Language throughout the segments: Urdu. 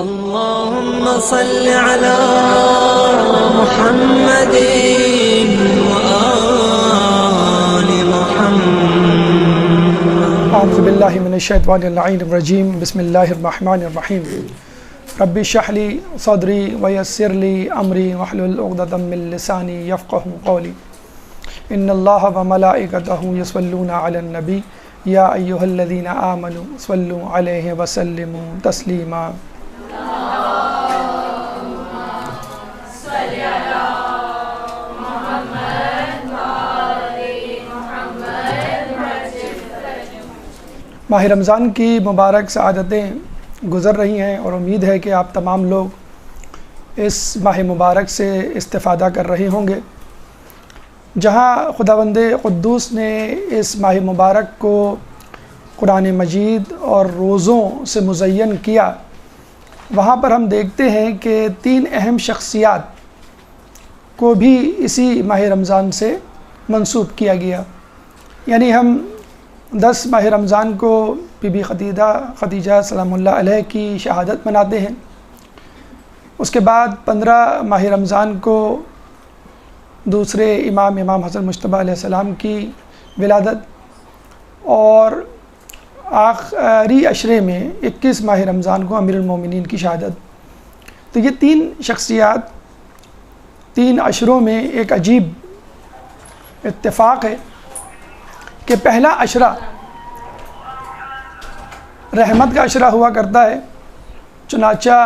اللهم صل على محمد وآل محمد. اعوذ باللہ من الشیطان اللعین الرجیم. بسم اللہ الرحمن الرحیم. رب اشرح لی صدری ویسر لی امری واحلل عقدۃ من لسانی یفقهوا قولی. ان اللہ وملائکتہ یصلون علی النبی یا ایھا الذین آمنوا صلوا علیہ وسلموا تسلیما. ماہ رمضان کی مبارک سعادتیں گزر رہی ہیں اور امید ہے کہ آپ تمام لوگ اس ماہ مبارک سے استفادہ کر رہے ہوں گے. جہاں خداوند قدوس نے اس ماہ مبارک کو قرآن مجید اور روزوں سے مزین کیا، وہاں پر ہم دیکھتے ہیں کہ 3 اہم شخصیات کو بھی اسی ماہ رمضان سے منسوب کیا گیا. یعنی ہم 10 ماہ رمضان کو بی بی خدیجہ سلام اللہ علیہ کی شہادت مناتے ہیں. اس کے بعد 15 ماہ رمضان کو دوسرے امام حسن مجتبیٰ علیہ السلام کی ولادت، اور آخری عشرے میں 21 ماہ رمضان کو امیر المومنین کی شہادت. تو یہ 3 شخصیات 3 عشروں میں ایک عجیب اتفاق ہے کہ پہلا عشرہ رحمت کا عشرہ ہوا کرتا ہے. چنانچہ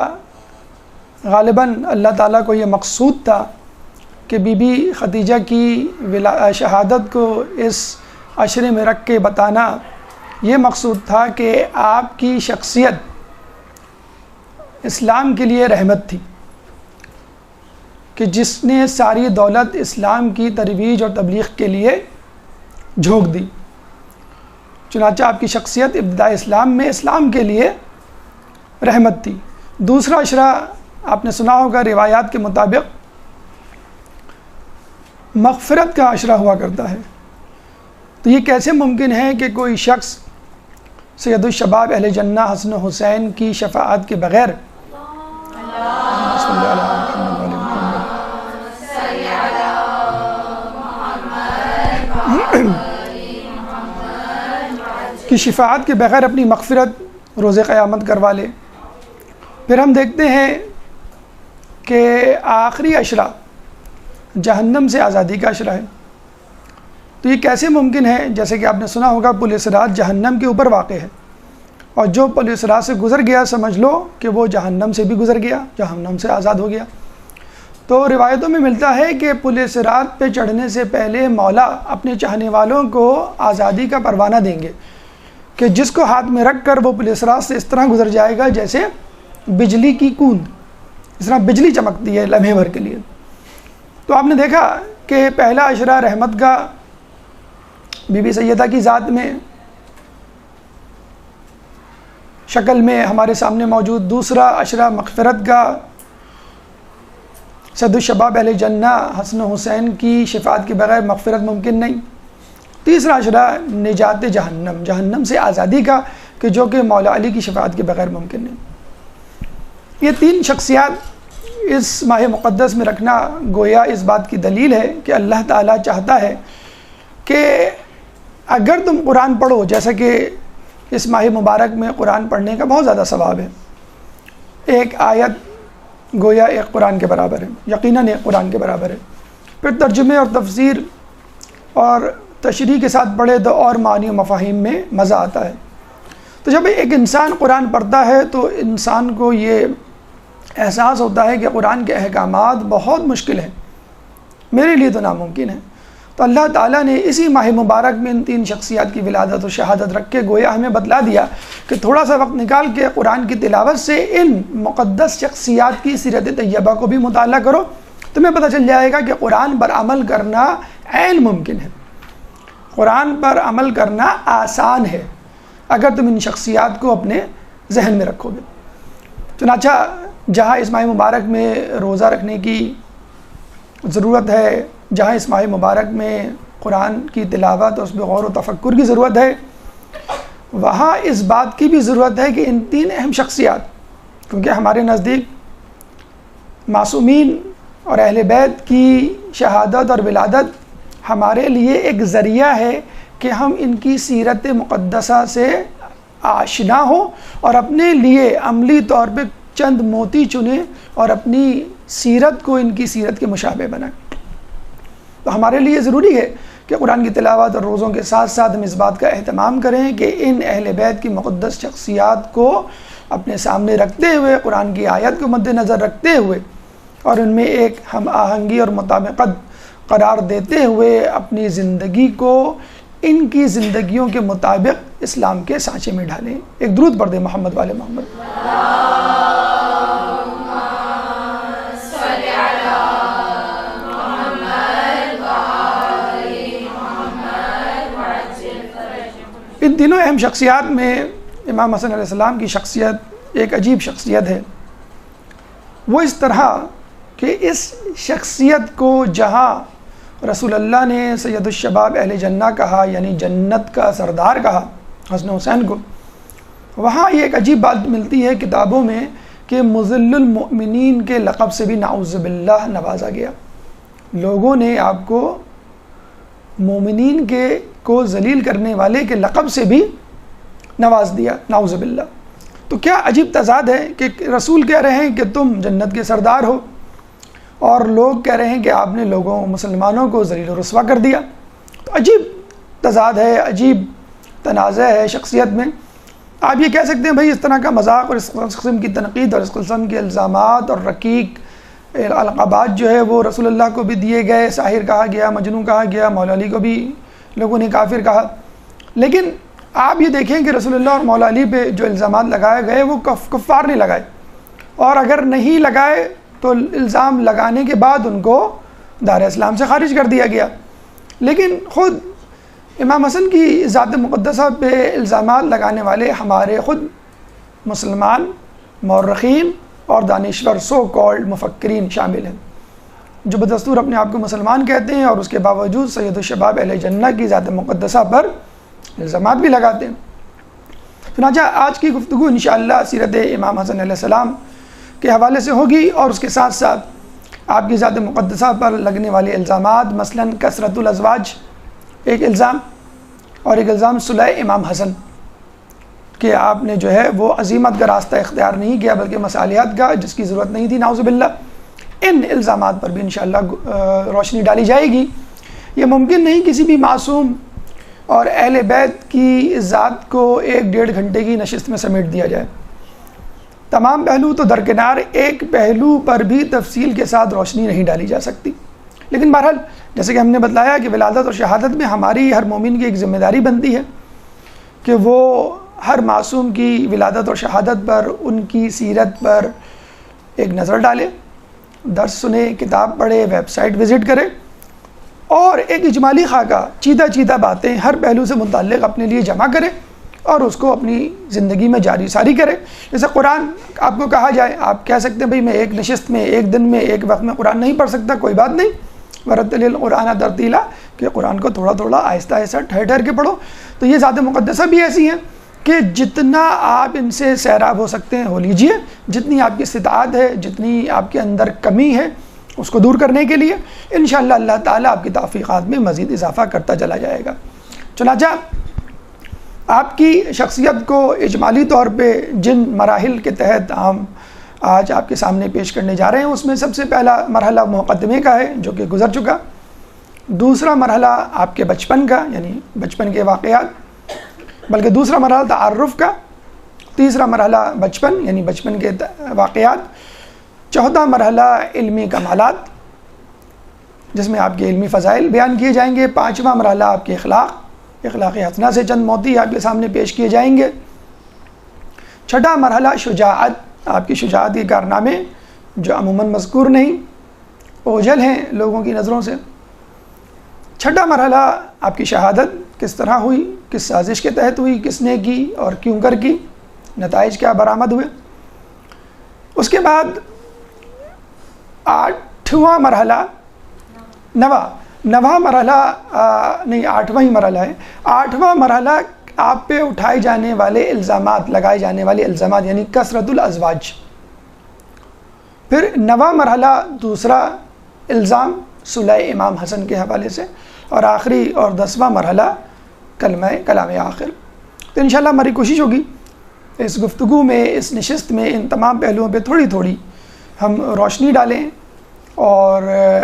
غالباً اللہ تعالیٰ کو یہ مقصود تھا کہ بی بی خدیجہ کی شہادت کو اس عشرے میں رکھ کے بتانا. یہ مقصود تھا کہ آپ کی شخصیت اسلام کے لیے رحمت تھی، کہ جس نے ساری دولت اسلام کی ترویج اور تبلیغ کے لیے جھونک دی. چنانچہ آپ کی شخصیت ابتداء اسلام میں اسلام کے لیے رحمت تھی. دوسرا عشرہ آپ نے سنا ہوگا، روایات کے مطابق مغفرت کا عشرہ ہوا کرتا ہے. تو یہ کیسے ممکن ہے کہ کوئی شخص سید الشباب اہل جنہ حسن و حسین کی شفاعت کے بغیر کی شفاعت کے بغیر اپنی مغفرت روز قیامت کروا لے. پھر ہم دیکھتے ہیں کہ آخری عشرہ جہنم سے آزادی کا عشرہ ہے. تو یہ کیسے ممکن ہے؟ جیسے کہ آپ نے سنا ہوگا پل صراط جہنم کے اوپر واقع ہے، اور جو پل صراط سے گزر گیا سمجھ لو کہ وہ جہنم سے بھی گزر گیا، جہنم سے آزاد ہو گیا. تو روایتوں میں ملتا ہے کہ پل صراط پہ چڑھنے سے پہلے مولا اپنے چاہنے والوں کو آزادی کا پروانہ دیں گے، کہ جس کو ہاتھ میں رکھ کر وہ پل صراط سے اس طرح گزر جائے گا جیسے بجلی کی کوند، اس طرح بجلی چمکتی ہے لمحے بھر کے لیے. تو آپ نے دیکھا کہ پہلا عشرہ رحمت کا بی بی سیدہ کی ذات میں شکل میں ہمارے سامنے موجود. دوسرا عشرہ مغفرت کا سید الشباب اہل جنہ حسن و حسین کی شفاعت کے بغیر مغفرت ممکن نہیں. تیسرا عشرہ نجات جہنم سے آزادی کا، کہ جو کہ مولا علی کی شفاعت کے بغیر ممکن نہیں. یہ 3 شخصیات اس ماہ مقدس میں رکھنا گویا اس بات کی دلیل ہے کہ اللہ تعالیٰ چاہتا ہے کہ اگر تم قرآن پڑھو، جیسا کہ اس ماہ مبارک میں قرآن پڑھنے کا بہت زیادہ ثواب ہے. ایک آیت گویا ایک قرآن کے برابر ہے، یقیناً ایک قرآن کے برابر ہے. پھر ترجمے اور تفسیر اور تشریح کے ساتھ پڑھے تو اور معنی و مفاہیم میں مزہ آتا ہے. تو جب ایک انسان قرآن پڑھتا ہے تو انسان کو یہ احساس ہوتا ہے کہ قرآن کے احکامات بہت مشکل ہیں، میرے لیے تو ناممکن ہے. تو اللہ تعالیٰ نے اسی ماہ مبارک میں ان 3 شخصیات کی ولادت اور شہادت رکھ کے گویا ہمیں بتلا دیا کہ تھوڑا سا وقت نکال کے قرآن کی تلاوت سے ان مقدس شخصیات کی سیرت طیبہ کو بھی مطالعہ کرو، تمہیں پتہ چل جائے گا کہ قرآن پر عمل کرنا عین ممکن ہے، قرآن پر عمل کرنا آسان ہے اگر تم ان شخصیات کو اپنے ذہن میں رکھو گے. چنانچہ جہاں اس ماہ مبارک میں روزہ رکھنے کی ضرورت ہے، جہاں اس ماہ مبارک میں قرآن کی تلاوت اور اس پہ غور و تفکر کی ضرورت ہے، وہاں اس بات کی بھی ضرورت ہے کہ ان 3 اہم شخصیات کیونکہ ہمارے نزدیک معصومین اور اہل بیت کی شہادت اور ولادت ہمارے لیے ایک ذریعہ ہے کہ ہم ان کی سیرت مقدسہ سے آشنا ہوں اور اپنے لیے عملی طور پہ چند موتی چنیں اور اپنی سیرت کو ان کی سیرت کے مشابہ بنائیں۔ تو ہمارے لیے ضروری ہے کہ قرآن کی تلاوت اور روزوں کے ساتھ ساتھ ہم اس بات کا اہتمام کریں کہ ان اہل بیت کی مقدس شخصیات کو اپنے سامنے رکھتے ہوئے، قرآن کی آیت کو مد نظر رکھتے ہوئے اور ان میں ایک ہم آہنگی اور مطابقت قرار دیتے ہوئے اپنی زندگی کو ان کی زندگیوں کے مطابق اسلام کے سانچے میں ڈھالیں۔ ایک درود پڑھ دیں محمد والے محمد۔ ان تینوں اہم شخصیات میں امام حسن علیہ السلام کی شخصیت ایک عجیب شخصیت ہے۔ وہ اس طرح کہ اس شخصیت کو جہاں رسول اللہ نے سید الشباب اہل جنہ کہا، یعنی جنت کا سردار کہا حسن حسین کو، وہاں یہ ایک عجیب بات ملتی ہے کتابوں میں کہ مذل المؤمنین کے لقب سے بھی نعوذ باللہ نوازا گیا۔ لوگوں نے آپ کو مومنین کو ذلیل کرنے والے کے لقب سے بھی نواز دیا، نعوذ باللہ۔ تو کیا عجیب تضاد ہے کہ رسول کہہ رہے ہیں کہ تم جنت کے سردار ہو، اور لوگ کہہ رہے ہیں کہ آپ نے مسلمانوں کو ذلیل و رسوا کر دیا۔ تو عجیب تضاد ہے، عجیب تنازع ہے شخصیت میں۔ آپ یہ کہہ سکتے ہیں بھائی اس طرح کا مذاق اور اس قسم کی تنقید اور اس قسم کے الزامات اور رقیق القابات جو ہے وہ رسول اللہ کو بھی دیے گئے، ساحر کہا گیا، مجنون کہا گیا، مولا علی کو بھی لوگوں نے کافر کہا۔ لیکن آپ یہ دیکھیں کہ رسول اللہ اور مولا علی پہ جو الزامات لگائے گئے وہ کفار نے لگائے، اور اگر نہیں لگائے تو الزام لگانے کے بعد ان کو دار اسلام سے خارج کر دیا گیا۔ لیکن خود امام حسن کی ذات مقدسہ پہ الزامات لگانے والے ہمارے خود مسلمان مورخین اور دانشور سو کالڈ مفکرین شامل ہیں، جو بدستور اپنے آپ کو مسلمان کہتے ہیں اور اس کے باوجود سید الشباب اہل جنہ کی ذات مقدسہ پر الزامات بھی لگاتے ہیں۔ چنانچہ آج کی گفتگو انشاءاللہ سیرت امام حسن علیہ السلام کے حوالے سے ہوگی، اور اس کے ساتھ ساتھ آپ کی ذات مقدسہ پر لگنے والے الزامات، مثلاً کثرت الازواج ایک الزام، اور ایک الزام صلح امام حسن کہ آپ نے جو ہے وہ عزیمت کا راستہ اختیار نہیں کیا بلکہ مصالحت کا، جس کی ضرورت نہیں تھی، نعوذ باللہ۔ ان الزامات پر بھی انشاءاللہ روشنی ڈالی جائے گی۔ یہ ممکن نہیں کسی بھی معصوم اور اہل بیت کی ذات کو 1-1.5 گھنٹے کی نشست میں سمیٹ دیا جائے۔ تمام پہلو تو درکنار، ایک پہلو پر بھی تفصیل کے ساتھ روشنی نہیں ڈالی جا سکتی۔ لیکن بہرحال جیسے کہ ہم نے بتلایا کہ ولادت اور شہادت میں ہماری ہر مومن کی ایک ذمہ داری بنتی ہے کہ وہ ہر معصوم کی ولادت اور شہادت پر، ان کی سیرت پر ایک نظر ڈالے، درس سنے، کتاب پڑھے، ویب سائٹ وزٹ کرے، اور ایک اجمالی خاکہ چیدہ باتیں ہر پہلو سے متعلق اپنے لیے جمع کرے اور اس کو اپنی زندگی میں جاری ساری کرے۔ جیسے قرآن آپ کو کہا جائے، آپ کہہ سکتے ہیں بھئی میں ایک نشست میں، ایک دن میں، ایک وقت میں قرآن نہیں پڑھ سکتا، کوئی بات نہیں، ورتل القرآن ترتیلا، کہ قرآن کو تھوڑا تھوڑا آہستہ آہستہ ٹھہر کے پڑھو۔ تو یہ ذات مقدسہ بھی ایسی ہیں کہ جتنا آپ ان سے سیراب ہو سکتے ہیں ہو لیجئے، جتنی آپ کی استطاعت ہے، جتنی آپ کے اندر کمی ہے اس کو دور کرنے کے لیے انشاءاللہ اللہ تعالیٰ آپ کی توفیقات میں مزید اضافہ کرتا چلا جائے گا۔ چنانچہ آپ کی شخصیت کو اجمالی طور پہ جن مراحل کے تحت ہم آج آپ کے سامنے پیش کرنے جا رہے ہیں، اس میں سب سے پہلا مرحلہ مقدمے کا ہے جو کہ گزر چکا، دوسرا مرحلہ آپ کے بچپن کا یعنی بچپن کے واقعات، بلکہ دوسرا مرحلہ تعارف کا، تیسرا مرحلہ بچپن یعنی بچپن کے واقعات، چوتھا مرحلہ علمی کمالات جس میں آپ کے علمی فضائل بیان کیے جائیں گے، پانچواں مرحلہ آپ کے اخلاق حسنہ سے چند موتی آپ کے سامنے پیش کیے جائیں گے، چھٹا مرحلہ شجاعت، آپ کی شجاعت کے کارنامے جو عموماً مذکور نہیں، اوجھل ہیں لوگوں کی نظروں سے، چھٹا مرحلہ آپ کی شہادت کس طرح ہوئی، کس سازش کے تحت ہوئی، کس نے کی اور کیوں کر کی، نتائج کیا برآمد ہوئے۔ اس کے بعد آٹھواں مرحلہ نواں مرحلہ نہیں آٹھواں ہی مرحلہ ہے، آٹھواں مرحلہ آپ پہ اٹھائے جانے والے الزامات، لگائے جانے والے الزامات یعنی کثرت الازواج، پھر نواں مرحلہ دوسرا الزام صلح امام حسن کے حوالے سے، اور آخری اور 10واں مرحلہ کلام آخر۔ تو انشاءاللہ ہماری کوشش ہوگی اس گفتگو میں، اس نشست میں، ان تمام پہلوؤں پہ تھوڑی تھوڑی ہم روشنی ڈالیں، اور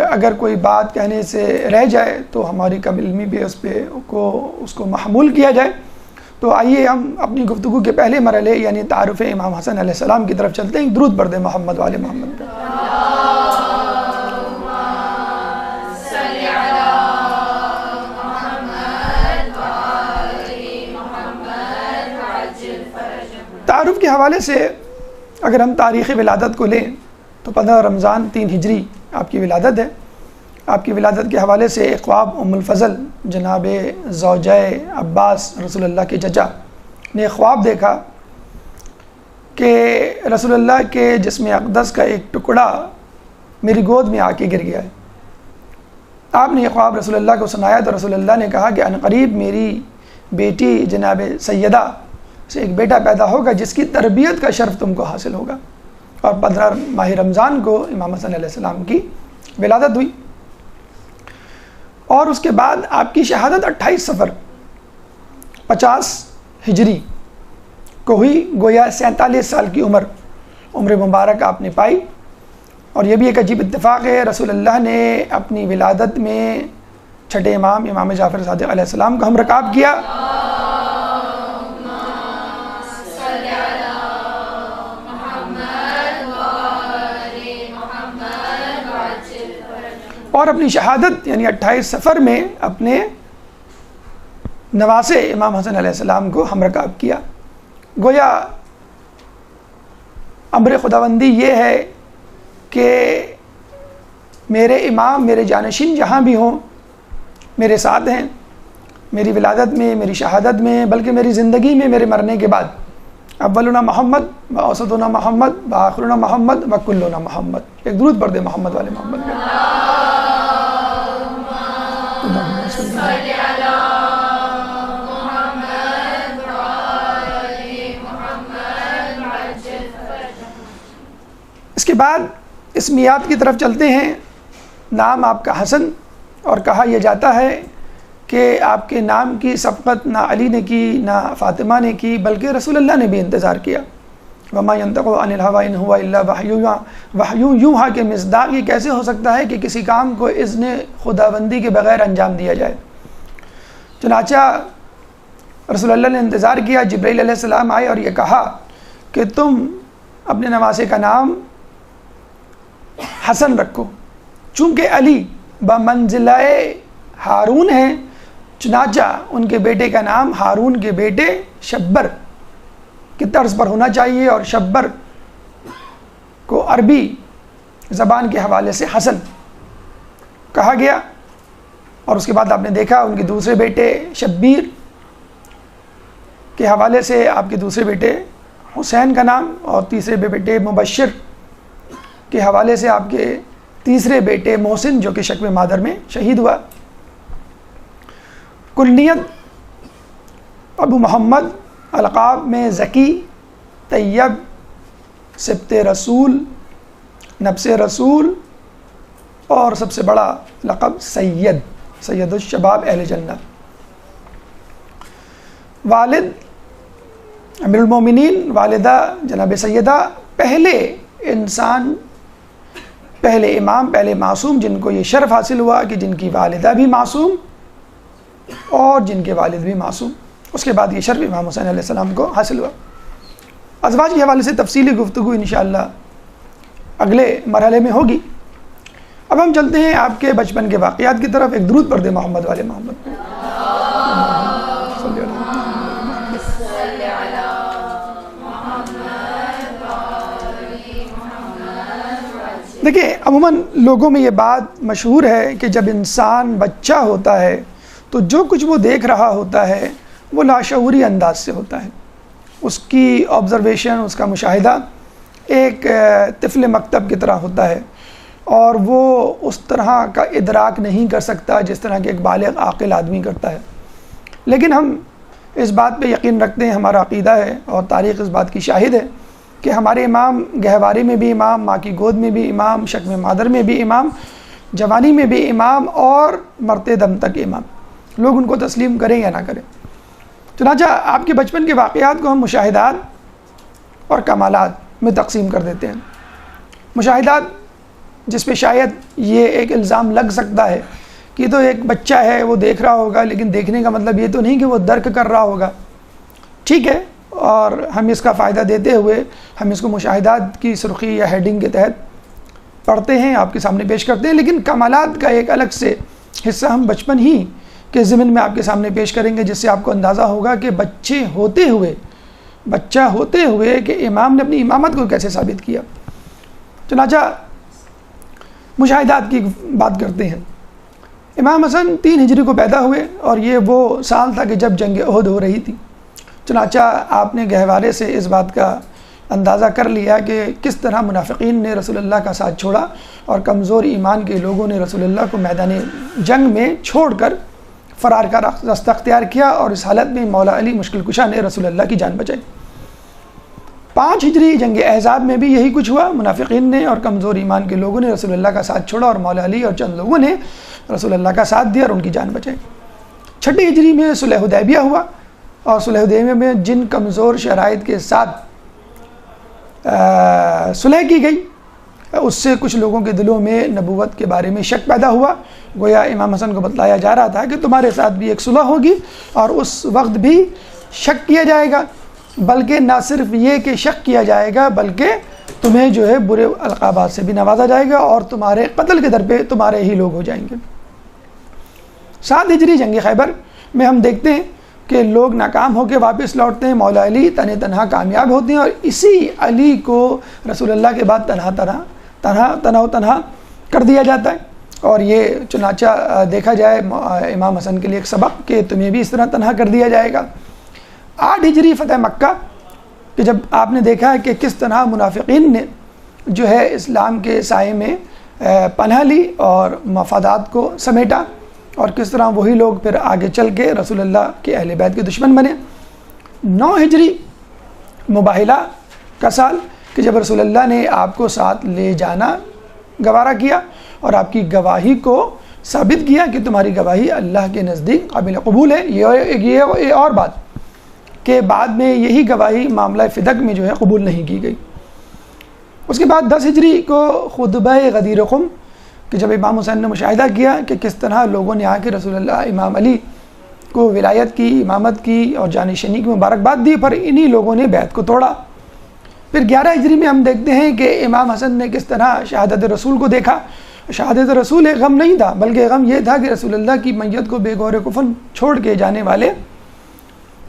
اگر کوئی بات کہنے سے رہ جائے تو ہماری کم علمی پہ اس کو محمول کیا جائے۔ تو آئیے ہم اپنی گفتگو کے پہلے مرحلے یعنی تعارف امام حسن علیہ السلام کی طرف چلتے ہیں۔ درود پڑھ دیں محمد والے محمد کا۔ تعارف کے حوالے سے اگر ہم تاریخ ولادت کو لیں تو 15 رمضان 3 ہجری آپ کی ولادت ہے۔ آپ کی ولادت کے حوالے سے اقوام ام الفضل جناب زوجہ عباس رسول اللہ کے چچا نے ایک خواب دیکھا کہ رسول اللہ کے جسم اقدس کا ایک ٹکڑا میری گود میں آ کے گر گیا ہے۔ آپ نے یہ خواب رسول اللہ کو سنایا تو رسول اللہ نے کہا کہ عنقریب میری بیٹی جناب سیدہ سے ایک بیٹا پیدا ہوگا جس کی تربیت کا شرف تم کو حاصل ہوگا۔ اور 15 ماہ رمضان کو امام حسن علیہ السلام کی ولادت ہوئی، اور اس کے بعد آپ کی شہادت 28 صفر 50 ہجری کو ہوئی۔ گویا 47 سال کی عمر مبارک آپ نے پائی۔ اور یہ بھی ایک عجیب اتفاق ہے، رسول اللہ نے اپنی ولادت میں چھٹے امام جعفر صادق علیہ السلام کو ہم رکاب کیا، اور اپنی شہادت یعنی 28 صفر میں اپنے نواسے امام حسن علیہ السلام کو ہم رکاب کیا۔ گویا امر خداوندی یہ ہے کہ میرے امام، میرے جانشین جہاں بھی ہوں میرے ساتھ ہیں، میری ولادت میں، میری شہادت میں، بلکہ میری زندگی میں، میرے مرنے کے بعد۔ اولنا محمد و اوسطنا محمد و آخرنا محمد و کلنا محمد۔ ایک درود پڑھ دیں محمد والے محمد کا۔ اس کے بعد اسمیات کی طرف چلتے ہیں۔ نام آپ کا حسن، اور کہا یہ جاتا ہے کہ آپ کے نام کی سبقت نہ علی نے کی نہ فاطمہ نے کی، بلکہ رسول اللہ نے بھی انتظار کیا۔ وما ينطق عن الهوى ان هو الا وحی یوحی کے مصداق یہ کیسے ہو سکتا ہے کہ کسی کام کو اذن خداوندی کے بغیر انجام دیا جائے۔ چنانچہ رسول اللہ نے انتظار کیا، جبرائیل علیہ السلام آئے اور یہ کہا کہ تم اپنے نواسے کا نام حسن رکھو، چونکہ علی بمنزلہ ہارون ہیں، چنانچہ ان کے بیٹے کا نام ہارون کے بیٹے شبر کی طرز پر ہونا چاہیے، اور شبر کو عربی زبان کے حوالے سے حسن کہا گیا۔ اور اس کے بعد آپ نے دیکھا ان کے دوسرے بیٹے شبیر کے حوالے سے آپ کے دوسرے بیٹے حسین کا نام، اور تیسرے بیٹے مبشر کے حوالے سے آپ کے تیسرے بیٹے محسن جو کہ شکم مادر میں شہید ہوا۔ کنیت ابو محمد، القاب میں ذکی، طیب، سبط رسول، نفس رسول، اور سب سے بڑا لقب سید الشباب اہل جنت۔ والد امیر المومنین، والدہ جناب سیدہ، پہلے انسان، پہلے امام، پہلے معصوم جن کو یہ شرف حاصل ہوا کہ جن کی والدہ بھی معصوم اور جن کے والد بھی معصوم۔ اس کے بعد یہ شرف امام حسین علیہ السلام کو حاصل ہوا۔ ازواج کے حوالے سے تفصیلی گفتگو انشاءاللہ اگلے مرحلے میں ہوگی۔ اب ہم چلتے ہیں آپ کے بچپن کے واقعات کی طرف۔ ایک درود پڑھ دیں محمد والے محمد کو۔ دیکھیں، عموماً لوگوں میں یہ بات مشہور ہے کہ جب انسان بچہ ہوتا ہے تو جو کچھ وہ دیکھ رہا ہوتا ہے وہ لاشعوری انداز سے ہوتا ہے۔ اس کی آبزرویشن، اس کا مشاہدہ ایک طفل مکتب کی طرح ہوتا ہے، اور وہ اس طرح کا ادراک نہیں کر سکتا جس طرح کہ ایک بالغ عاقل آدمی کرتا ہے۔ لیکن ہم اس بات پہ یقین رکھتے ہیں، ہمارا عقیدہ ہے اور تاریخ اس بات کی شاہد ہے کہ ہمارے امام گہوارے میں بھی امام، ماں کی گود میں بھی امام، شکم مادر میں بھی امام، جوانی میں بھی امام، اور مرتے دم تک امام، لوگ ان کو تسلیم کریں یا نہ کریں۔ چنانچہ آپ کے بچپن کے واقعات کو ہم مشاہدات اور کمالات میں تقسیم کر دیتے ہیں۔ مشاہدات، جس پہ شاید یہ ایک الزام لگ سکتا ہے کہ یہ تو ایک بچہ ہے، وہ دیکھ رہا ہوگا، لیکن دیکھنے کا مطلب یہ تو نہیں کہ وہ درک کر رہا ہوگا، ٹھیک ہے، اور ہم اس کا فائدہ دیتے ہوئے ہم اس کو مشاہدات کی سرخی یا ہیڈنگ کے تحت پڑھتے ہیں، آپ کے سامنے پیش کرتے ہیں، لیکن کمالات کا ایک الگ سے حصہ ہم بچپن ہی کے ضمن میں آپ کے سامنے پیش کریں گے، جس سے آپ کو اندازہ ہوگا کہ بچہ ہوتے ہوئے کہ امام نے اپنی امامت کو کیسے ثابت کیا۔ چنانچہ مشاہدات کی بات کرتے ہیں۔ امام حسن 3 ہجری کو پیدا ہوئے، اور یہ وہ سال تھا کہ جب جنگ احد ہو رہی تھی۔ چنانچہ آپ نے گہوارے سے اس بات کا اندازہ کر لیا کہ کس طرح منافقین نے رسول اللہ کا ساتھ چھوڑا، اور کمزور ایمان کے لوگوں نے رسول اللہ کو میدان جنگ میں چھوڑ کر فرار کا راستہ اختیار کیا، اور اس حالت میں مولا علی مشکل کشا نے رسول اللہ کی جان بچائی۔ 5 ہجری جنگ احزاب میں بھی یہی کچھ ہوا، منافقین نے اور کمزور ایمان کے لوگوں نے رسول اللہ کا ساتھ چھوڑا، اور مولا علی اور چند لوگوں نے رسول اللہ کا ساتھ دیا اور ان کی جان بچائی۔ 6 ہجری میں صلح حدیبیہ ہوا، اور صلح حدیبیہ میں جن کمزور شرائط کے ساتھ صلح کی گئی، اس سے کچھ لوگوں کے دلوں میں نبوت کے بارے میں شک پیدا ہوا۔ گویا امام حسن کو بتلایا جا رہا تھا کہ تمہارے ساتھ بھی ایک صلح ہوگی، اور اس وقت بھی شک کیا جائے گا، بلکہ نہ صرف یہ کہ شک کیا جائے گا، بلکہ تمہیں جو ہے برے القابات سے بھی نوازا جائے گا، اور تمہارے قتل کے در پہ تمہارے ہی لوگ ہو جائیں گے۔ 7 ہجری جنگ خیبر میں ہم دیکھتے ہیں کہ لوگ ناکام ہو کے واپس لوٹتے ہیں، مولا علی تنہا کامیاب ہوتے ہیں، اور اسی علی کو رسول اللہ کے بعد تنہا کر دیا جاتا ہے۔ اور یہ چنانچہ دیکھا جائے امام حسن کے لیے ایک سبق کہ تمہیں بھی اس طرح تنہا کر دیا جائے گا۔ 8 ہجری فتح مکہ، کہ جب آپ نے دیکھا ہے کہ کس طرح منافقین نے جو ہے اسلام کے سائے میں پناہ لی اور مفادات کو سمیٹا، اور کس طرح وہی لوگ پھر آگے چل کے رسول اللہ کے اہل بیت کے دشمن بنے۔ 9 ہجری مباہلہ کا سال، کہ جب رسول اللہ نے آپ کو ساتھ لے جانا گوارا کیا، اور آپ کی گواہی کو ثابت کیا کہ تمہاری گواہی اللہ کے نزدیک قابل قبول ہے۔ یہ اور بات کہ بعد میں یہی گواہی معاملہ فدق میں جو ہے قبول نہیں کی گئی۔ اس کے بعد 10 ہجری کو خطبہ غدیر خم، کہ جب امام حسین نے مشاہدہ کیا کہ کس طرح لوگوں نے آ کے رسول اللہ امام علی کو ولایت کی، امامت کی اور جانشینی کی مبارکباد دی، پر انہی لوگوں نے بیعت کو توڑا۔ پھر 11 ہجری میں ہم دیکھتے ہیں کہ امام حسن نے کس طرح شہادت رسول کو دیکھا۔ شہادت رسول ایک غم نہیں تھا، بلکہ غم یہ تھا کہ رسول اللہ کی میت کو بے گور کفن چھوڑ کے جانے والے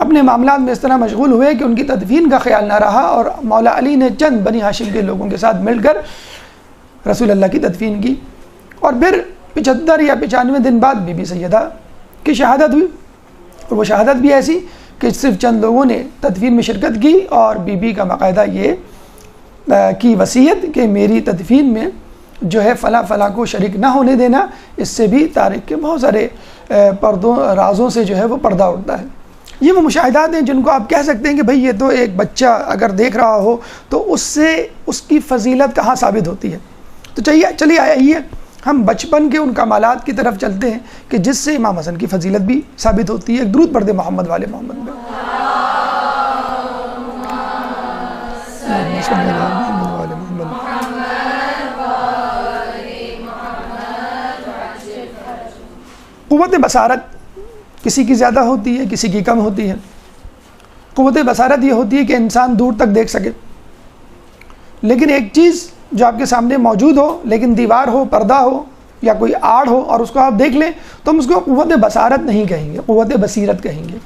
اپنے معاملات میں اس طرح مشغول ہوئے کہ ان کی تدفین کا خیال نہ رہا، اور مولا علی نے چند بنی ہاشم کے لوگوں کے ساتھ مل کر رسول اللہ کی تدفین کی۔ اور پھر 75 یا 95 دن بعد بی بی سیدہ کی شہادت ہوئی، اور وہ شہادت بھی ایسی کہ صرف چند لوگوں نے تدفین میں شرکت کی، اور بی بی کا باقاعدہ یہ کی وصیت کہ میری تدفین میں جو ہے فلاں فلاں کو شریک نہ ہونے دینا، اس سے بھی تاریخ کے بہت سارے پردوں رازوں سے جو ہے وہ پردہ اٹھتا ہے۔ یہ وہ مشاہدات ہیں جن کو آپ کہہ سکتے ہیں کہ بھئی یہ تو ایک بچہ اگر دیکھ رہا ہو تو اس سے اس کی فضیلت کہاں ثابت ہوتی ہے۔ تو چلیے آئیے ہم بچپن کے ان کمالات کی طرف چلتے ہیں کہ جس سے امام حسن کی فضیلت بھی ثابت ہوتی ہے۔ ایک درود پڑھ دے محمد والے محمد میں۔ قوت بصارت کسی کی زیادہ ہوتی ہے، کسی کی کم ہوتی ہے۔ قوت بصارت یہ ہوتی ہے کہ انسان دور تک دیکھ سکے، لیکن ایک چیز جو آپ کے سامنے موجود ہو لیکن دیوار ہو، پردہ ہو یا کوئی آڑ ہو اور اس کو آپ دیکھ لیں تو ہم اس کو قوت بصارت نہیں کہیں گے، قوت بصیرت کہیں گے،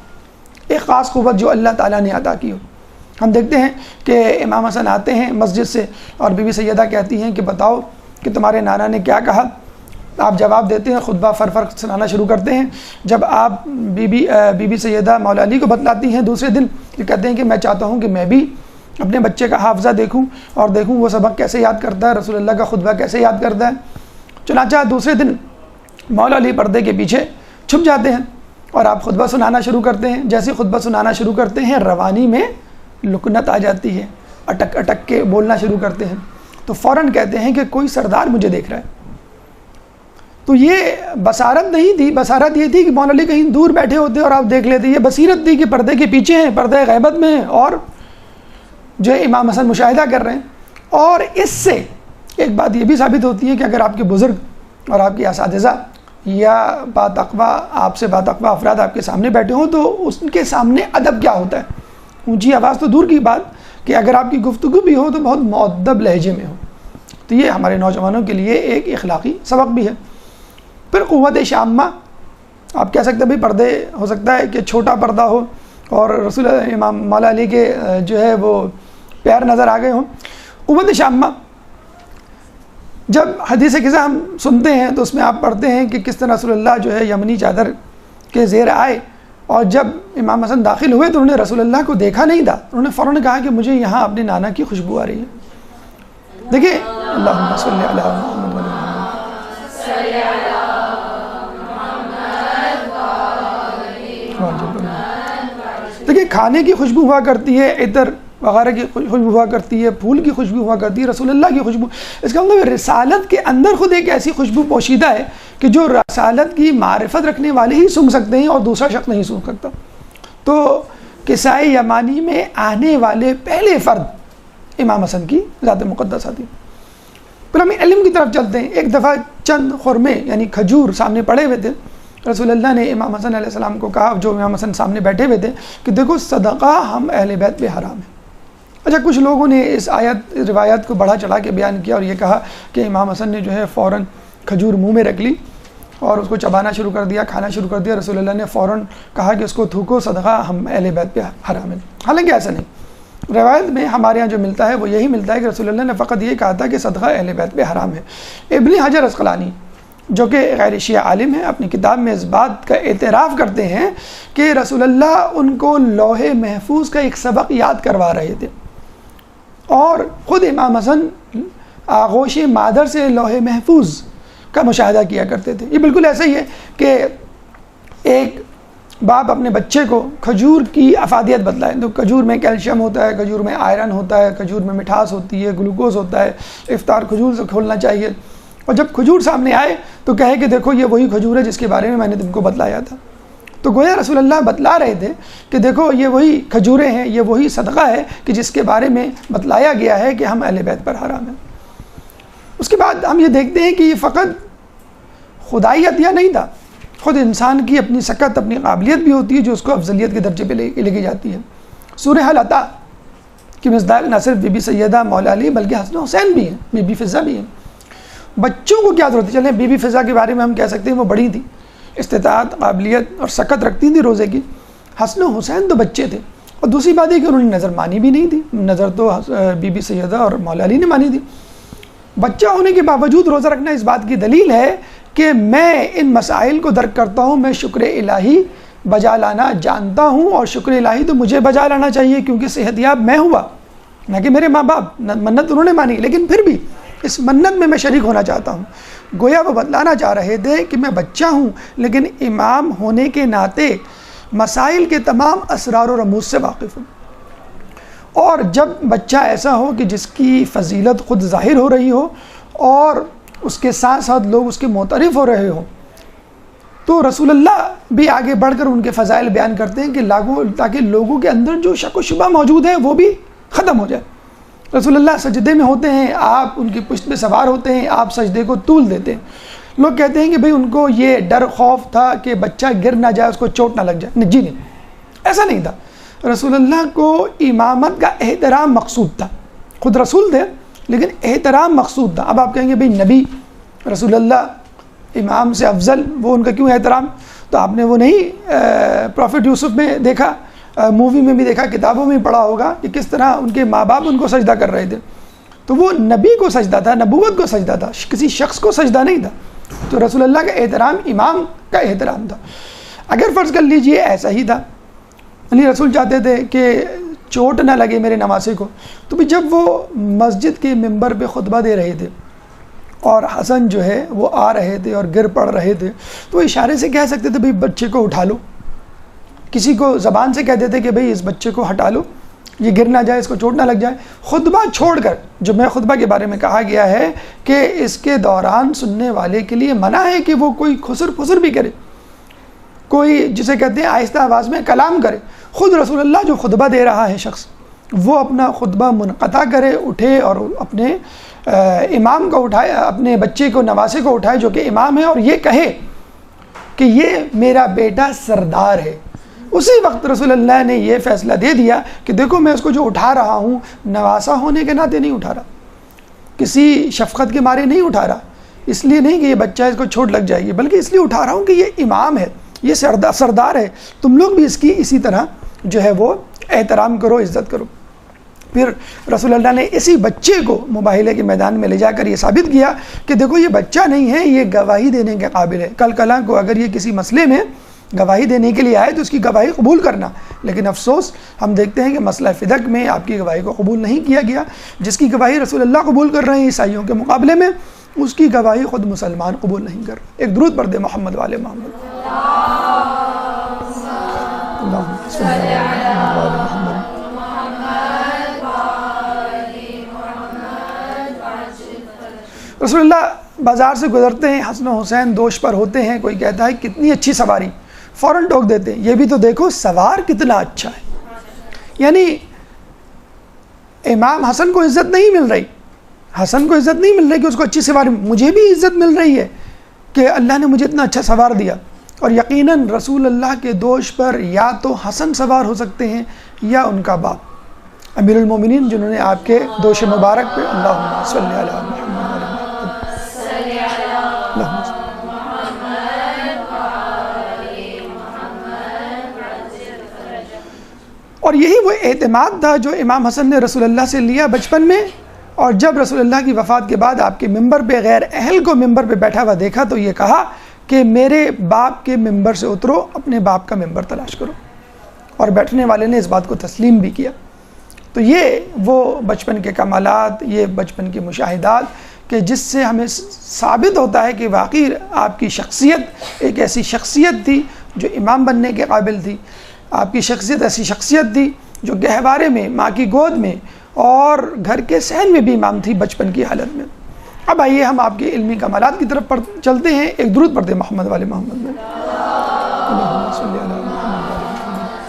ایک خاص قوت جو اللہ تعالیٰ نے عطا کی ہو۔ ہم دیکھتے ہیں کہ امام حسن آتے ہیں مسجد سے اور بی بی سیدہ کہتی ہیں کہ بتاؤ کہ تمہارے نانا نے کیا کہا۔ آپ جواب دیتے ہیں، خطبہ فر سنانا شروع کرتے ہیں۔ جب آپ بی بی سیدہ مولا علی کو بتلاتی ہیں دوسرے دن، یہ کہتے ہیں کہ میں چاہتا ہوں کہ میں بھی اپنے بچے کا حافظہ دیکھوں اور دیکھوں وہ سبق کیسے یاد کرتا ہے، رسول اللہ کا خطبہ کیسے یاد کرتا ہے۔ چنانچہ دوسرے دن مولا علی پردے کے پیچھے چھپ جاتے ہیں اور آپ خطبہ سنانا شروع کرتے ہیں۔ جیسے خطبہ سنانا شروع کرتے ہیں روانی میں لکنت آ جاتی ہے، اٹک اٹک کے بولنا شروع کرتے ہیں تو فوراً کہتے ہیں کہ کوئی سردار مجھے دیکھ رہا ہے. تو یہ بصارت نہیں تھی، بصارت یہ تھی کہ مولا علی کہیں دور بیٹھے ہوتے اور آپ دیکھ لیتے. یہ بصیرت تھی کہ پردے کے پیچھے ہیں، پردے غیبت میں ہیں اور جو ہے امام حسن مشاہدہ کر رہے ہیں. اور اس سے ایک بات یہ بھی ثابت ہوتی ہے کہ اگر آپ کے بزرگ اور آپ کے اساتذہ یا باتقوا آپ سے باتقوا افراد آپ کے سامنے بیٹھے ہوں تو اس کے سامنے ادب کیا ہوتا ہے. اونچی آواز تو دور کی بات کہ اگر آپ کی گفتگو بھی ہو تو بہت مؤدب لہجے میں ہو. تو یہ ہمارے نوجوانوں کے لیے ایک اخلاقی سبق بھی ہے. پھر قوت شامہ، آپ کہہ سکتے ہیں بھائی پردے ہو سکتا ہے کہ چھوٹا پردہ ہو اور رسول امام مولا علی کے جو ہے وہ پیر نظر آ گئے ہوں. قوت شامہ جب حدیث قصہ ہم سنتے ہیں تو اس میں آپ پڑھتے ہیں کہ کس طرح رسول اللہ جو ہے یمنی چادر کے زیر آئے اور جب امام حسن داخل ہوئے تو انہوں نے رسول اللہ کو دیکھا نہیں تھا. انہوں نے فوراً کہا کہ مجھے یہاں اپنے نانا کی خوشبو آ رہی ہے. دیکھیں اللہم صلی علی محمد دیکھیں کھانے کی خوشبو ہوا کرتی ہے، عطر وغیرہ کی خوشبو ہوا کرتی ہے، پھول کی خوشبو ہوا کرتی ہے، رسول اللہ کی خوشبو. اس کا مطلب رسالت کے اندر خود ایک ایسی خوشبو پوشیدہ ہے کہ جو رسالت کی معرفت رکھنے والے ہی سونگھ سکتے ہیں اور دوسرا شخص نہیں سونگھ سکتا. تو کسائے یمانی میں آنے والے پہلے فرد امام حسن کی ذات مقدسہ تھی. پھر ہم علم کی طرف چلتے ہیں. ایک دفعہ چند خرمے یعنی کھجور سامنے پڑے ہوئے تھے. رسول اللہ نے امام حسن علیہ السلام کو کہا، جو امام حسن سامنے بیٹھے ہوئے تھے، کہ دیکھو صدقہ ہم اہل بیت پہ حرام ہے. اچھا کچھ لوگوں نے اس روایت کو بڑھا چڑھا کے بیان کیا اور یہ کہا کہ امام حسن نے جو ہے فوراً کھجور منہ میں رکھ لی اور اس کو چبانا شروع کر دیا، کھانا شروع کر دیا. رسول اللہ نے فوراً کہا کہ اس کو تھوکو، صدقہ ہم اہل بیت پہ حرام ہے. حالانکہ ایسا نہیں. روایت میں ہمارے یہاں جو ملتا ہے وہ یہی ملتا ہے کہ رسول اللہ نے فقط یہ کہا تھا کہ صدقہ اہل بیت پہ حرام ہے. ابن حجر عسقلانی جو کہ غیر شیعہ عالم ہیں، اپنی کتاب میں اس بات کا اعتراف کرتے ہیں کہ رسول اللہ ان کو لوح محفوظ کا ایک سبق یاد کروا رہے تھے اور خود امام حسن آغوش مادر سے لوح محفوظ کا مشاہدہ کیا کرتے تھے. یہ بالکل ایسا ہی ہے کہ ایک باپ اپنے بچے کو کھجور کی افادیت بتلائے. تو کھجور میں کیلشیم ہوتا ہے، کھجور میں آئرن ہوتا ہے، کھجور میں مٹھاس ہوتی ہے، گلوکوز ہوتا ہے، افطار کھجور سے کھولنا چاہیے. اور جب کھجور سامنے آئے تو کہے کہ دیکھو یہ وہی کھجور ہے جس کے بارے میں نے تم کو بتلایا تھا. تو گویا رسول اللہ بتلا رہے تھے کہ دیکھو یہ وہی کھجوریں ہیں، یہ وہی صدقہ ہے کہ جس کے بارے میں بتلایا گیا ہے کہ ہم اہل بیت پر حرام ہیں. اس کے بعد ہم یہ دیکھتے ہیں کہ یہ فقط خدائی عطیہ نہیں تھا، خود انسان کی اپنی سکت، اپنی قابلیت بھی ہوتی ہے جو اس کو افضلیت کے درجے پہ لے کے جاتی ہے. سورہ العطا کی مصداق نہ صرف بی بی سیدہ مولا علی بلکہ حسن حسین بھی ہیں، بی بی فضہ بھی ہیں. بچوں کو کیا ضرورت ہے؟ چلیں بی بی فضہ کے بارے میں ہم کہہ سکتے ہیں وہ بڑی تھی، استطاعت، قابلیت اور سکت رکھتی تھی روزے کی. حسن حسین تو بچے تھے. اور دوسری بات یہ کہ انہوں نے نظر مانی بھی نہیں تھی، نظر تو بی بی سیدہ اور مولا علی نے مانی تھی. بچہ ہونے کے باوجود روزہ رکھنا اس بات کی دلیل ہے کہ میں ان مسائل کو درک کرتا ہوں، میں شکر الہی بجا لانا جانتا ہوں اور شکر الہی تو مجھے بجا لانا چاہیے کیونکہ صحت یاب میں ہوا، نہ کہ میرے ماں باپ. منت انہوں نے مانی لیکن پھر بھی اس منت میں شریک ہونا چاہتا ہوں. گویا وہ بتلانا چاہ رہے تھے کہ میں بچہ ہوں لیکن امام ہونے کے ناطے مسائل کے تمام اسرار و رموز سے واقف ہوں. اور جب بچہ ایسا ہو کہ جس کی فضیلت خود ظاہر ہو رہی ہو اور اس کے ساتھ ساتھ لوگ اس کے معترف ہو رہے ہوں تو رسول اللہ بھی آگے بڑھ کر ان کے فضائل بیان کرتے ہیں کہ تاکہ لوگوں کے اندر جو شک و شبہ موجود ہے وہ بھی ختم ہو جائے. رسول اللہ سجدے میں ہوتے ہیں، آپ ان کی پشت پہ سوار ہوتے ہیں، آپ سجدے کو طول دیتے ہیں. لوگ کہتے ہیں کہ بھئی ان کو یہ ڈر خوف تھا کہ بچہ گر نہ جائے، اس کو چوٹ نہ لگ جائے. جی نہیں، ایسا نہیں تھا. رسول اللہ کو امامت کا احترام مقصود تھا. خود رسول تھے لیکن احترام مقصود تھا. اب آپ کہیں گے بھئی نبی رسول اللہ امام سے افضل، وہ ان کا کیوں احترام؟ تو آپ نے وہ نہیں پروفٹ یوسف میں دیکھا، مووی میں بھی دیکھا، کتابوں میں پڑھا ہوگا کہ کس طرح ان کے ماں باپ ان کو سجدہ کر رہے تھے. تو وہ نبی کو سجدہ تھا، نبوت کو سجدہ تھا، کسی شخص کو سجدہ نہیں تھا. تو رسول اللہ کا احترام امام کا احترام تھا. اگر فرض کر لیجئے ایسا ہی تھا، یعنی رسول چاہتے تھے کہ چوٹ نہ لگے میرے نواسے کو، تو بھی جب وہ مسجد کے ممبر پہ خطبہ دے رہے تھے اور حسن جو ہے وہ آ رہے تھے اور گر پڑ رہے تھے تو وہ اشارے سے کہہ سکتے تھے بھئی بچے کو اٹھا لو. کسی کو زبان سے کہہ دیتے کہ بھئی اس بچے کو ہٹا لو، یہ گر نہ جائے، اس کو چوٹ نہ لگ جائے. خطبہ چھوڑ کر، جو میں خطبہ کے بارے میں کہا گیا ہے کہ اس کے دوران سننے والے کے لیے منع ہے کہ وہ کوئی خسر پھسر بھی کرے، کوئی جسے کہتے ہیں آہستہ آواز میں کلام کرے. خود رسول اللہ جو خطبہ دے رہا ہے شخص، وہ اپنا خطبہ منقطع کرے، اٹھے اور اپنے امام کو اٹھائے، اپنے بچے کو، نواسے کو اٹھائے جو کہ امام ہے، اور یہ کہے کہ یہ میرا بیٹا سردار ہے. اسی وقت رسول اللہ نے یہ فیصلہ دے دیا کہ دیکھو میں اس کو جو اٹھا رہا ہوں نواسا ہونے کے ناطے نہیں اٹھا رہا، کسی شفقت کے مارے نہیں اٹھا رہا، اس لیے نہیں کہ یہ بچہ اس کو چوٹ لگ جائے گی، بلکہ اس لیے اٹھا رہا ہوں کہ یہ امام ہے، یہ سردار ہے، تم لوگ بھی اس کی اسی طرح جو ہے وہ احترام کرو، عزت کرو. پھر رسول اللہ نے اسی بچے کو مباہلے کے میدان میں لے جا کر یہ ثابت کیا کہ دیکھو یہ بچہ نہیں ہے، یہ گواہی دینے کے قابل ہے. کل کلاں کو اگر یہ کسی مسئلے میں گواہی دینے کے لیے آئے تو اس کی گواہی قبول کرنا، لیکن افسوس ہم دیکھتے ہیں کہ مسئلہ فدق میں آپ کی گواہی کو قبول نہیں کیا گیا. جس کی گواہی رسول اللہ قبول کر رہے ہیں عیسائیوں کے مقابلے میں، اس کی گواہی خود مسلمان قبول نہیں کر رہے. ایک درود پڑھ دے محمد والے محمد. اللہم صلی اللہ علیہ محمد. رسول اللہ بازار سے گزرتے ہیں، حسن و حسین دوش پر ہوتے ہیں، کوئی کہتا ہے کتنی اچھی سواری، فوراً ٹوک دیتے ہیں یہ بھی تو دیکھو سوار کتنا اچھا ہے. یعنی امام حسن کو عزت نہیں مل رہی، حسن کو عزت نہیں مل رہی کہ اس کو اچھی سواری، مجھے بھی عزت مل رہی ہے کہ اللہ نے مجھے اتنا اچھا سوار دیا. اور یقیناً رسول اللہ کے دوش پر یا تو حسن سوار ہو سکتے ہیں یا ان کا باپ امیر المومنین، جنہوں نے آپ کے دوش مبارک پہ اللہم صلی علی محمد اور یہی وہ اعتماد تھا جو امام حسن نے رسول اللہ سے لیا بچپن میں. اور جب رسول اللہ کی وفات کے بعد آپ کے ممبر پہ غیر اہل کو ممبر پہ بیٹھا ہوا دیکھا تو یہ کہا کہ میرے باپ کے ممبر سے اترو، اپنے باپ کا ممبر تلاش کرو. اور بیٹھنے والے نے اس بات کو تسلیم بھی کیا. تو یہ وہ بچپن کے کمالات، یہ بچپن کے مشاہدات کہ جس سے ہمیں ثابت ہوتا ہے کہ واقعی آپ کی شخصیت ایک ایسی شخصیت تھی جو امام بننے کے قابل تھی. آپ کی شخصیت ایسی شخصیت تھی جو گہوارے میں، ماں کی گود میں اور گھر کے صحن میں بھی امام تھی بچپن کی حالت میں. اب آئیے ہم آپ کے علمی کمالات کی طرف چلتے ہیں. ایک درود پڑھتے ہیں محمد والے محمد میں. اللہم صلی علی محمد والے محمد.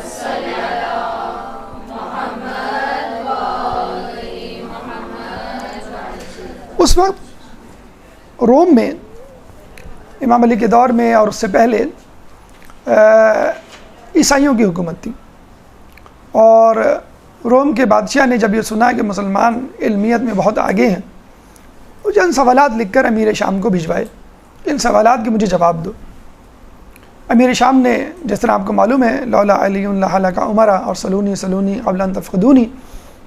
اس وقت روم میں امام علی کے دور میں اور اس سے پہلے عیسائیوں کی حکومت تھی، اور روم کے بادشاہ نے جب یہ سنا کہ مسلمان علمیت میں بہت آگے ہیں، وہ چند سوالات لکھ کر امیر شام کو بھجوائے. ان سوالات کے مجھے جواب دو. امیر شام نے، جس طرح آپ کو معلوم ہے، لولا علی لحلق عمرا اور سلونی سلونی قبل ان تفقدونی،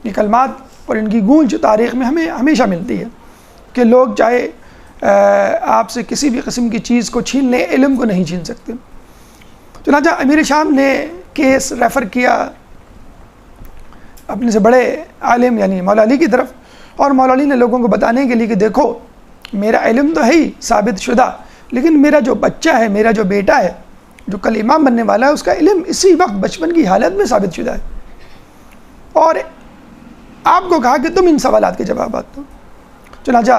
یہ کلمات اور ان کی گونج تاریخ میں ہمیں ہمیشہ ملتی ہے کہ لوگ چاہے آپ سے کسی بھی قسم کی چیز کو چھین لیں، علم کو نہیں چھین سکتے. چنانچہ امیر شام نے کیس ریفر کیا اپنے سے بڑے عالم یعنی مولا علی کی طرف، اور مولا علی نے لوگوں کو بتانے کے لیے کہ دیکھو میرا علم تو ہے ہی ثابت شدہ، لیکن میرا جو بچہ ہے، میرا جو بیٹا ہے جو کل امام بننے والا ہے، اس کا علم اسی وقت بچپن کی حالت میں ثابت شدہ ہے. اور آپ کو کہا کہ تم ان سوالات کے جوابات دو. چنانچہ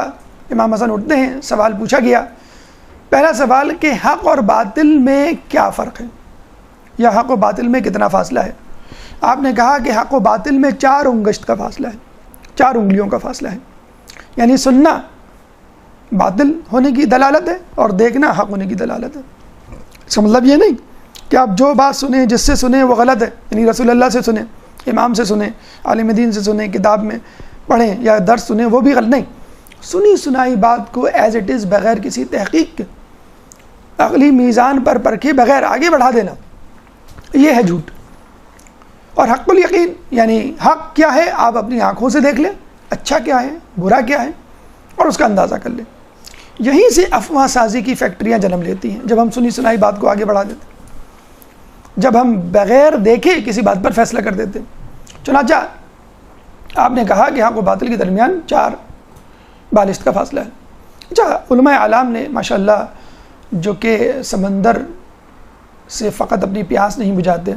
امام حسن اٹھتے ہیں، سوال پوچھا گیا. پہلا سوال کہ حق اور باطل میں کیا فرق ہے، یا حق و باطل میں کتنا فاصلہ ہے. آپ نے کہا کہ حق و باطل میں 4 انگشت کا فاصلہ ہے، 4 انگلیوں کا فاصلہ ہے. یعنی سننا باطل ہونے کی دلالت ہے اور دیکھنا حق ہونے کی دلالت ہے. اس کا مطلب یہ نہیں کہ آپ جو بات سنیں، جس سے سنیں وہ غلط ہے، یعنی رسول اللہ سے سنیں، امام سے سنیں، عالم دین سے سنیں، کتاب میں پڑھیں یا درس سنیں، وہ بھی غلط نہیں. سنی سنائی بات کو ایز اٹ از بغیر کسی تحقیق کے، عقلی میزان پر پرکھے بغیر آگے بڑھا دینا، یہ ہے جھوٹ. اور حق الیقین یعنی حق کیا ہے آپ اپنی آنکھوں سے دیکھ لیں، اچھا کیا ہے، برا کیا ہے، اور اس کا اندازہ کر لیں. یہیں سے افواہ سازی کی فیکٹریاں جنم لیتی ہیں جب ہم سنی سنائی بات کو آگے بڑھا دیتے ہیں، جب ہم بغیر دیکھے کسی بات پر فیصلہ کر دیتے ہیں. چنانچہ آپ نے کہا کہ حق و باطل کے درمیان 4 بالشت کا فاصلہ ہے. اچھا، علماء اعلام نے ماشاءاللہ جو کہ سمندر سے فقط اپنی پیاس نہیں بجھاتے،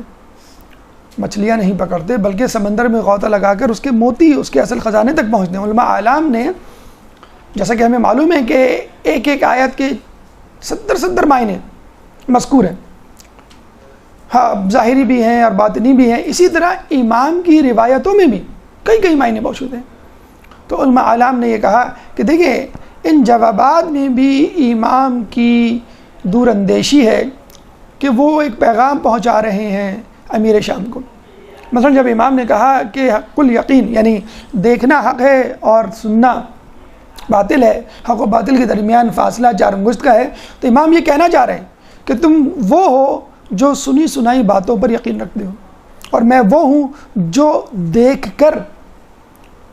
مچھلیاں نہیں پکڑتے بلکہ سمندر میں غوطہ لگا کر اس کے موتی اس کے اصل خزانے تک پہنچتے ہیں۔ علماء اعلام نے جیسا کہ ہمیں معلوم ہے کہ ایک ایک آیت کے 70 معنی مذکور ہیں، ہاں ظاہری بھی ہیں اور باطنی بھی ہیں، اسی طرح امام کی روایتوں میں بھی کئی معنی موجود ہیں۔ تو علماء اعلام نے یہ کہا کہ دیکھیں ان جوابات میں بھی امام کی دور اندیشی ہے کہ وہ ایک پیغام پہنچا رہے ہیں امیر شام کو۔ مثلا جب امام نے کہا کہ حق الیقین یعنی دیکھنا حق ہے اور سننا باطل ہے، حق و باطل کے درمیان فاصلہ 4 انگشت کا ہے، تو امام یہ کہنا چاہ رہے ہیں کہ تم وہ ہو جو سنی سنائی باتوں پر یقین رکھتے ہو، اور میں وہ ہوں جو دیکھ کر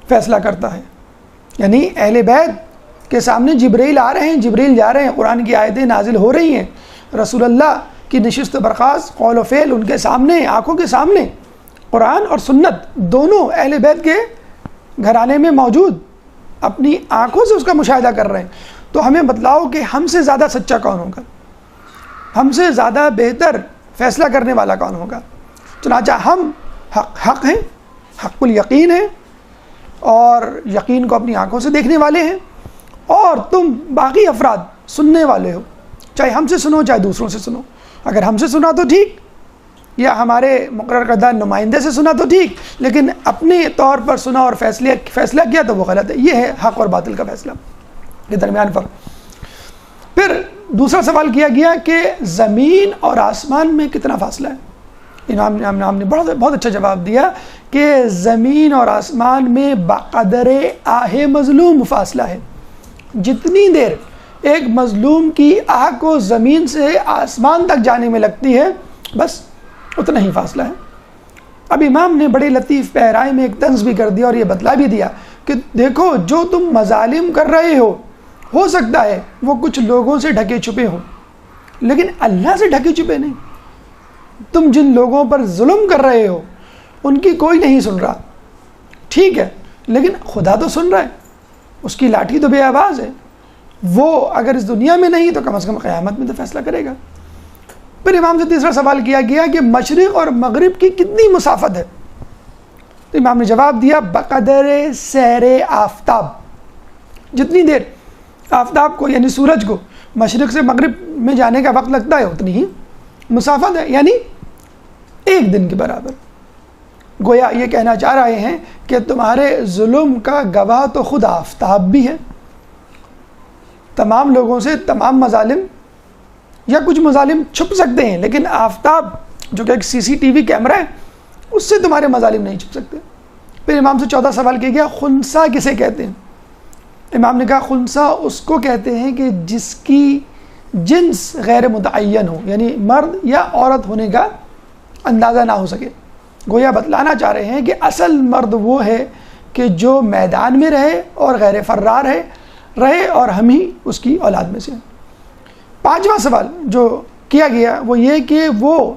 فیصلہ کرتا ہے۔ یعنی اہل بیت کے سامنے جبرائیل آ رہے ہیں، جبرائیل جا رہے ہیں، قرآن کی آیتیں نازل ہو رہی ہیں، رسول اللہ کی نشست و برخاست قول و فعل ان کے سامنے، آنکھوں کے سامنے، قرآن اور سنت دونوں اہل بیت کے گھرانے میں موجود، اپنی آنکھوں سے اس کا مشاہدہ کر رہے ہیں۔ تو ہمیں بتلاؤ کہ ہم سے زیادہ سچا کون ہوگا، ہم سے زیادہ بہتر فیصلہ کرنے والا کون ہوگا؟ چنانچہ ہم حق ہیں، حق الیقین ہیں، اور یقین کو اپنی آنکھوں سے دیکھنے والے ہیں، اور تم باقی افراد سننے والے ہو، چاہے ہم سے سنو چاہے دوسروں سے سنو۔ اگر ہم سے سنا تو ٹھیک، یا ہمارے مقرر کردہ نمائندے سے سنا تو ٹھیک، لیکن اپنے طور پر سنا اور فیصلہ کیا تو وہ غلط ہے۔ یہ ہے حق اور باطل کا فیصلہ کے درمیان فرق۔ پھر دوسرا سوال کیا گیا کہ زمین اور آسمان میں کتنا فاصلہ ہے؟ امام نے بہت اچھا جواب دیا کہ زمین اور آسمان میں بقدر آہ مظلوم فاصلہ ہے۔ جتنی دیر ایک مظلوم کی آہ کو زمین سے آسمان تک جانے میں لگتی ہے، بس اتنا ہی فاصلہ ہے۔ اب امام نے بڑے لطیف پیرائے میں ایک طنز بھی کر دیا اور یہ بتلا بھی دیا کہ دیکھو جو تم مظالم کر رہے ہو سکتا ہے وہ کچھ لوگوں سے ڈھکے چھپے ہوں، لیکن اللہ سے ڈھکے چھپے نہیں۔ تم جن لوگوں پر ظلم کر رہے ہو ان کی کوئی نہیں سن رہا، ٹھیک ہے، لیکن خدا تو سن رہا ہے، اس کی لاٹھی تو بے آواز ہے، وہ اگر اس دنیا میں نہیں تو کم از کم قیامت میں تو فیصلہ کرے گا۔ پھر امام سے تیسرا سوال کیا گیا کہ مشرق اور مغرب کی کتنی مسافت ہے؟ تو امام نے جواب دیا بقدر سیر آفتاب، جتنی دیر آفتاب کو یعنی سورج کو مشرق سے مغرب میں جانے کا وقت لگتا ہے اتنی ہی مسافت ہے، یعنی 1 دن کے برابر۔ گویا یہ کہنا چاہ رہے ہیں کہ تمہارے ظلم کا گواہ تو خود آفتاب بھی ہے۔ تمام لوگوں سے تمام مظالم یا کچھ مظالم چھپ سکتے ہیں، لیکن آفتاب جو کہ ایک CCTV کیمرہ ہے اس سے تمہارے مظالم نہیں چھپ سکتے۔ پھر امام سے چوتھا سوال کیا گیا خنثی کسے کہتے ہیں؟ امام نے کہا خنثی اس کو کہتے ہیں کہ جس کی جنس غیر متعین ہو، یعنی مرد یا عورت ہونے کا اندازہ نہ ہو سکے۔ گویا بتلانا چاہ رہے ہیں کہ اصل مرد وہ ہے کہ جو میدان میں رہے اور غیر فرار رہے اور ہم ہی اس کی اولاد میں سے ہیں۔ 5واں سوال جو کیا گیا وہ یہ کہ وہ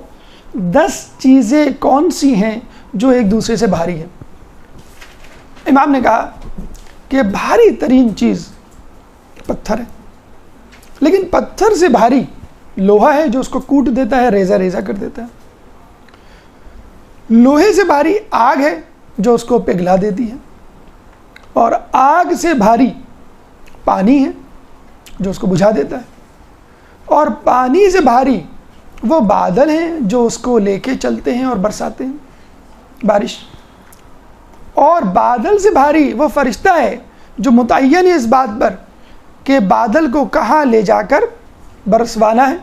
10 چیزیں کون سی ہیں جو ایک دوسرے سے بھاری ہیں؟ امام نے کہا کہ بھاری ترین چیز پتھر ہے، لیکن پتھر سے بھاری لوہا ہے جو اس کو کوٹ دیتا ہے، ریزہ کر دیتا ہے۔ لوہے سے بھاری آگ ہے جو اس کو پگھلا دیتی ہے، اور آگ سے بھاری پانی ہے جو اس کو بجھا دیتا ہے، اور پانی سے بھاری وہ بادل ہیں جو اس کو لے کے چلتے ہیں اور برساتے ہیں بارش، اور بادل سے بھاری وہ فرشتہ ہے جو متعین ہے اس بات پر کہ بادل کو کہاں لے جا کر برسوانا ہے۔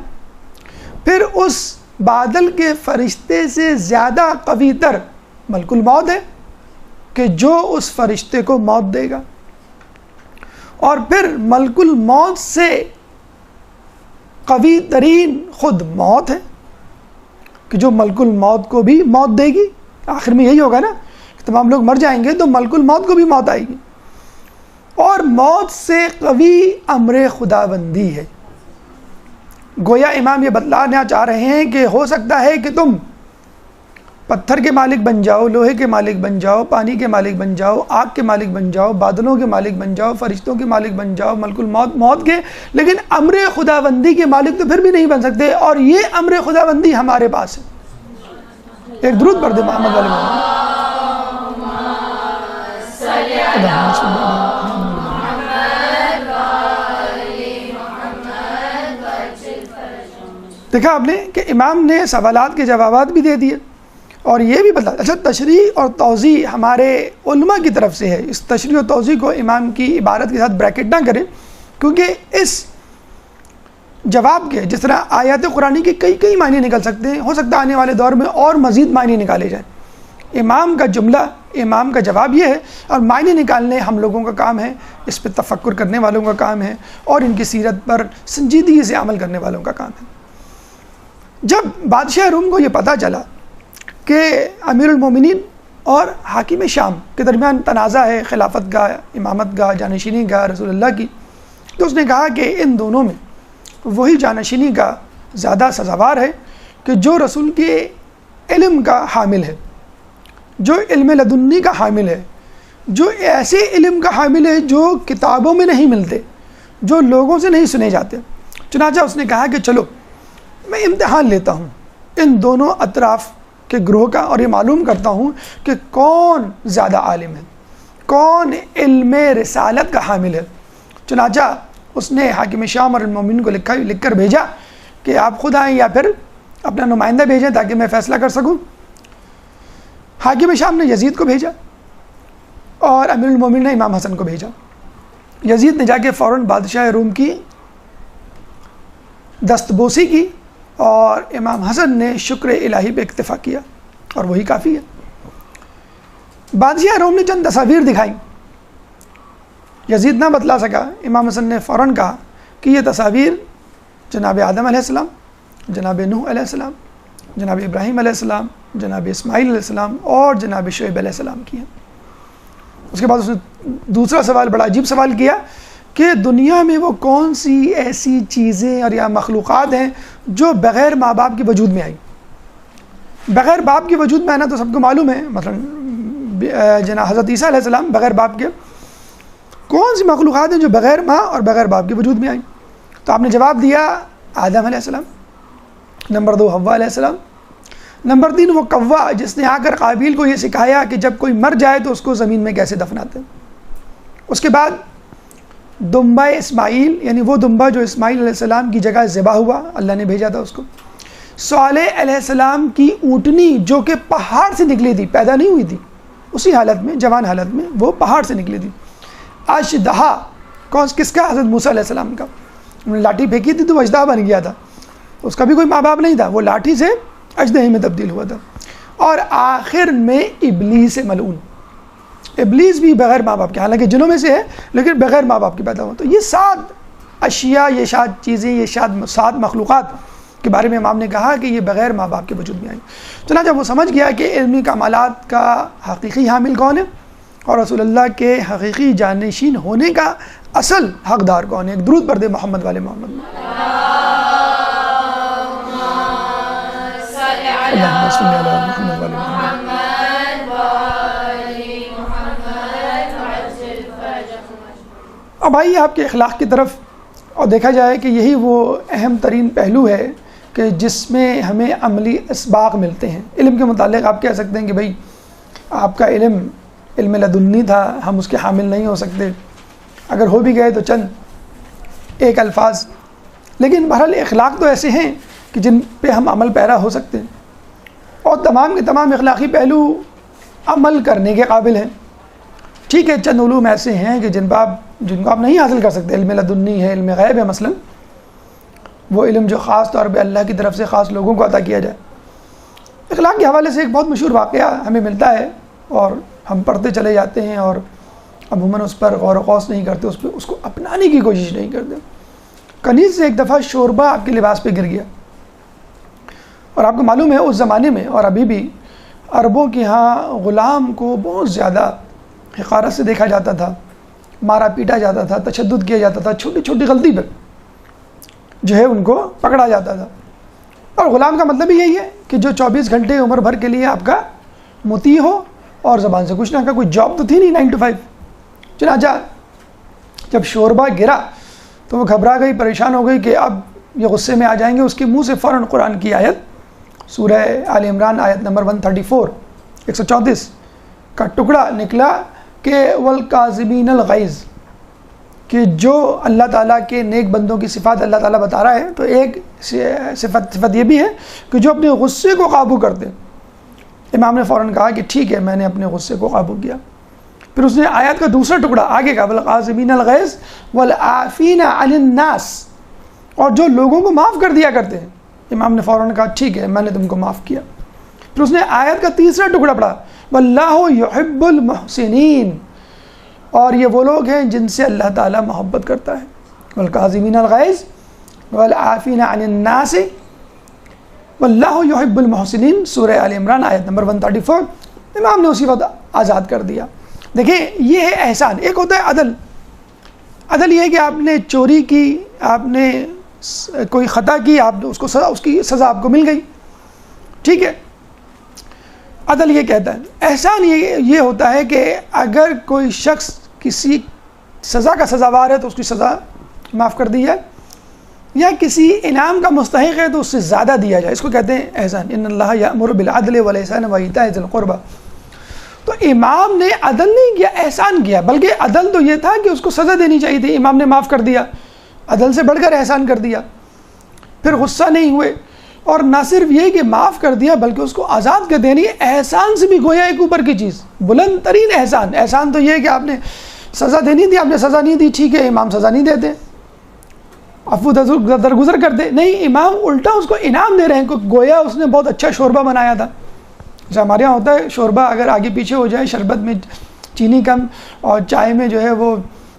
پھر اس بادل کے فرشتے سے زیادہ قوی تر ملک الموت ہے کہ جو اس فرشتے کو موت دے گا، اور پھر ملک الموت سے قوی ترین خود موت ہے کہ جو ملک الموت کو بھی موت دے گی۔ آخر میں یہی ہوگا نا کہ تمام لوگ مر جائیں گے تو ملک الموت کو بھی موت آئے گی، اور موت سے قوی امر خداوندی ہے۔ گویا امام یہ بتلانا چاہ رہے ہیں کہ ہو سکتا ہے کہ تم پتھر کے مالک بن جاؤ، لوہے کے مالک بن جاؤ، پانی کے مالک بن جاؤ، آگ کے مالک بن جاؤ، بادلوں کے مالک بن جاؤ، فرشتوں کے مالک بن جاؤ، ملک الموت موت کے، لیکن امر خداوندی کے مالک تو پھر بھی نہیں بن سکتے، اور یہ امر خداوندی ہمارے پاس ہے۔ ایک درود پڑھ دے محمد والے محمد. دیکھا آپ نے کہ امام نے سوالات کے جوابات بھی دے دیے اور یہ بھی بتا. اچھا تشریح اور توضیح ہمارے علماء کی طرف سے ہے. اس تشریح اور توضیح کو امام کی عبارت کے ساتھ بریکٹ نہ کریں, کیونکہ اس جواب کے جس طرح آیات قرآنی کے کئی معنی نکل سکتے ہیں, ہو سکتا ہے آنے والے دور میں اور مزید معنی نکالے جائیں. امام کا جملہ, امام کا جواب یہ ہے, اور معنی نکالنے ہم لوگوں کا کام ہے, اس پہ تفکر کرنے والوں کا کام ہے, اور ان کی سیرت پر سنجیدگی سے عمل کرنے والوں کا کام ہے. جب بادشاہ روم کو یہ پتہ چلا کہ امیر المومنین اور حاکم شام کے درمیان تنازع ہے خلافت کا, امامت کا, جانشینی کا رسول اللہ کی, تو اس نے کہا کہ ان دونوں میں وہی جانشینی کا زیادہ سزاوار ہے کہ جو رسول کے علم کا حامل ہے, جو علم لدنی کا حامل ہے, جو ایسے علم کا حامل ہے جو کتابوں میں نہیں ملتے, جو لوگوں سے نہیں سنے جاتے. چنانچہ اس نے کہا کہ چلو میں امتحان لیتا ہوں ان دونوں اطراف کے گروہ کا, اور یہ معلوم کرتا ہوں کہ کون زیادہ عالم ہے, کون علم رسالت کا حامل ہے. چنانچہ اس نے حاکم شام اور المومنین کو لکھ کر بھیجا کہ آپ خود آئیں یا پھر اپنا نمائندہ بھیجیں تاکہ میں فیصلہ کر سکوں. حاکم شام نے یزید کو بھیجا اور امیر المومنین نے امام حسن کو بھیجا. یزید نے جا کے فوراً بادشاہ روم کی دستبوسی کی اور امام حسن نے شکر الہی پہ اکتفا کیا, اور وہی کافی ہے. بادشاہ روم نے چند تصاویر دکھائیں, یزید نہ بتلا سکا. امام حسن نے فوراً کہا کہ یہ تصاویر جناب آدم علیہ السلام, جناب نوح علیہ السلام, جناب ابراہیم علیہ السلام, جناب اسماعیل علیہ السلام اور جناب شعیب علیہ السلام کی ہیں. اس کے بعد اس نے دوسرا سوال, بڑا عجیب سوال کیا کہ دنیا میں وہ کون سی ایسی چیزیں اور یا مخلوقات ہیں جو بغیر ماں باپ کے وجود میں آئیں. بغیر باپ کے وجود میں آنا تو سب کو معلوم ہے, مثلا جناب حضرت عیسیٰ علیہ السلام بغیر باپ کے. کون سی مخلوقات ہیں جو بغیر ماں اور بغیر باپ کے وجود میں آئیں؟ تو آپ نے جواب دیا آدم علیہ السلام, نمبر 2 حوا علیہ السلام, نمبر 3 وہ کوا جس نے آ کر قابیل کو یہ سکھایا کہ جب کوئی مر جائے تو اس کو زمین میں کیسے دفناتے ہیں. اس کے بعد دمبا اسماعیل, یعنی وہ دمبا جو اسماعیل علیہ السلام کی جگہ ذبح ہوا, اللہ نے بھیجا تھا اس کو. صالح علیہ السلام کی اونٹنی جو کہ پہاڑ سے نکلی تھی, پیدا نہیں ہوئی تھی, اسی حالت میں جوان حالت میں وہ پہاڑ سے نکلی تھی. اشدہا کس کا؟ حضرت موسیٰ علیہ السلام کا. انہوں نے لاٹھی پھینکی تھی تو وہ اژدہا بن گیا تھا, اس کا بھی کوئی ماں باپ نہیں تھا, وہ لاٹھی سے اژدہے میں تبدیل ہوا تھا. اور آخر میں ابلیس ملعون, ابلیس بھی بغیر ماں باپ کے, حالانکہ جنوں میں سے ہے لیکن بغیر ماں باپ کے پیدا ہوا. تو یہ 7 اشیاء, یہ 7 چیزیں, یہ 7 مخلوقات کے بارے میں امام نے کہا کہ یہ بغیر ماں باپ کے وجود میں آئیں. چنانچہ وہ سمجھ گیا کہ علمی کمالات کا حقیقی حامل کون ہے اور رسول اللہ کے حقیقی جانشین ہونے کا اصل حقدار کون ہے. ایک درود پڑھ دے محمد والے محمد میں. اللہم صلی علی محمد والے محمد. اب آئیے آپ کے اخلاق کی طرف, اور دیکھا جائے کہ یہی وہ اہم ترین پہلو ہے کہ جس میں ہمیں عملی اسباق ملتے ہیں. علم کے متعلق آپ کہہ سکتے ہیں کہ بھائی آپ کا علم لدنی تھا, ہم اس کے حامل نہیں ہو سکتے, اگر ہو بھی گئے تو چند ایک الفاظ, لیکن بہرحال اخلاق تو ایسے ہیں کہ جن پہ ہم عمل پیرا ہو سکتے ہیں, اور تمام کے تمام اخلاقی پہلو عمل کرنے کے قابل ہیں. ٹھیک ہے, چند علوم ایسے ہیں کہ جن کو آپ نہیں حاصل کر سکتے, علم لدنی ہے, علم غیب ہے, مثلا وہ علم جو خاص طور پہ اللہ کی طرف سے خاص لوگوں کو عطا کیا جائے. اخلاق کے حوالے سے ایک بہت مشہور واقعہ ہمیں ملتا ہے اور ہم پڑھتے چلے جاتے ہیں اور عموماً اس پر غور و خوض نہیں کرتے, اس کو اپنانے کی کوشش نہیں کرتے. کنیز سے ایک دفعہ شوربہ آپ کے لباس پہ گر گیا, اور آپ کو معلوم ہے اس زمانے میں اور ابھی بھی عربوں کے ہاں غلام کو بہت زیادہ حقارت سے دیکھا جاتا تھا, مارا پیٹا جاتا تھا, تشدد کیا جاتا تھا, چھوٹی چھوٹی غلطی پر جو ہے ان کو پکڑا جاتا تھا. اور غلام کا مطلب ہی یہی ہے کہ جو 24 گھنٹے عمر بھر کے لیے آپ کا مطیع ہو اور زبان سے کچھ نہ کہا. کوئی جاب تو تھی نہیں 9 to 5. چنانچہ جب شوربہ گرا تو وہ گھبرا گئی, پریشان ہو گئی کہ اب یہ غصے میں آ جائیں گے. اس کے منہ سے فوراً قرآن کی آیت سورہ آل عمران آیت نمبر 134 134 کا ٹکڑا نکلا کہ والکاظمین الغیظ، کہ جو اللہ تعالیٰ کے نیک بندوں کی صفات اللہ تعالیٰ بتا رہا ہے، تو ایک صفت یہ بھی ہے کہ جو اپنے غصے کو قابو کرتے۔ امام نے فوراً کہا کہ ٹھیک ہے، میں نے اپنے غصے کو قابو کیا۔ پھر اس نے آیت کا دوسرا ٹکڑا آگے کا والکاظمین الغیظ والعافین عن الناس، اور جو لوگوں کو معاف کر دیا کرتے ہیں۔ امام نے فوراً کہا ٹھیک ہے، میں نے تم کو معاف کیا۔ پھر اس نے آیت کا تیسرا ٹکڑا پڑھا واللہ یحب المحسنین، اور یہ وہ لوگ ہیں جن سے اللہ تعالیٰ محبت کرتا ہے۔ والکاظمین الغیظ والعافین عن الناس واللہ یحب المحسنین، سورہ آل عمران آیت نمبر 134۔ امام نے اسی وقت آزاد کر دیا۔ دیکھیں یہ ہے احسان۔ ایک ہوتا ہے عدل۔ عدل یہ ہے کہ آپ نے چوری کی، آپ نے کوئی خطا کی، آپ اس کو اس کی سزا آپ کو مل گئی، ٹھیک ہے، عدل یہ کہتا ہے۔ احسان یہ ہوتا ہے کہ اگر کوئی شخص کسی سزا کا سزاوار ہے تو اس کی سزا معاف کر دی جائے، یا کسی انعام کا مستحق ہے تو اس سے زیادہ دیا جائے، اس کو کہتے ہیں احسان۔ ان اللہ یأمر بالعدل والاحسان وایتاء ذی القربی۔ تو امام نے عدل نہیں کیا، احسان کیا، بلکہ عدل تو یہ تھا کہ اس کو سزا دینی چاہیے تھی، امام نے معاف کر دیا، عدل سے بڑھ کر احسان کر دیا۔ پھر غصہ نہیں ہوئے، اور نہ صرف یہ کہ معاف کر دیا بلکہ اس کو آزاد کر دینی۔ احسان سے بھی گویا ایک اوپر کی چیز، بلند ترین احسان۔ احسان تو یہ ہے کہ آپ نے سزا دینی تھی، آپ نے سزا نہیں دی، ٹھیک ہے، امام سزا نہیں دیتے، عفو درگزر کر دے، نہیں، امام الٹا اس کو انعام دے رہے ہیں، گویا اس نے بہت اچھا شوربہ بنایا تھا۔ جیسے ہمارے یہاں ہوتا ہے شوربہ اگر آگے پیچھے ہو جائے، شربت میں چینی کم اور چائے میں جو ہے وہ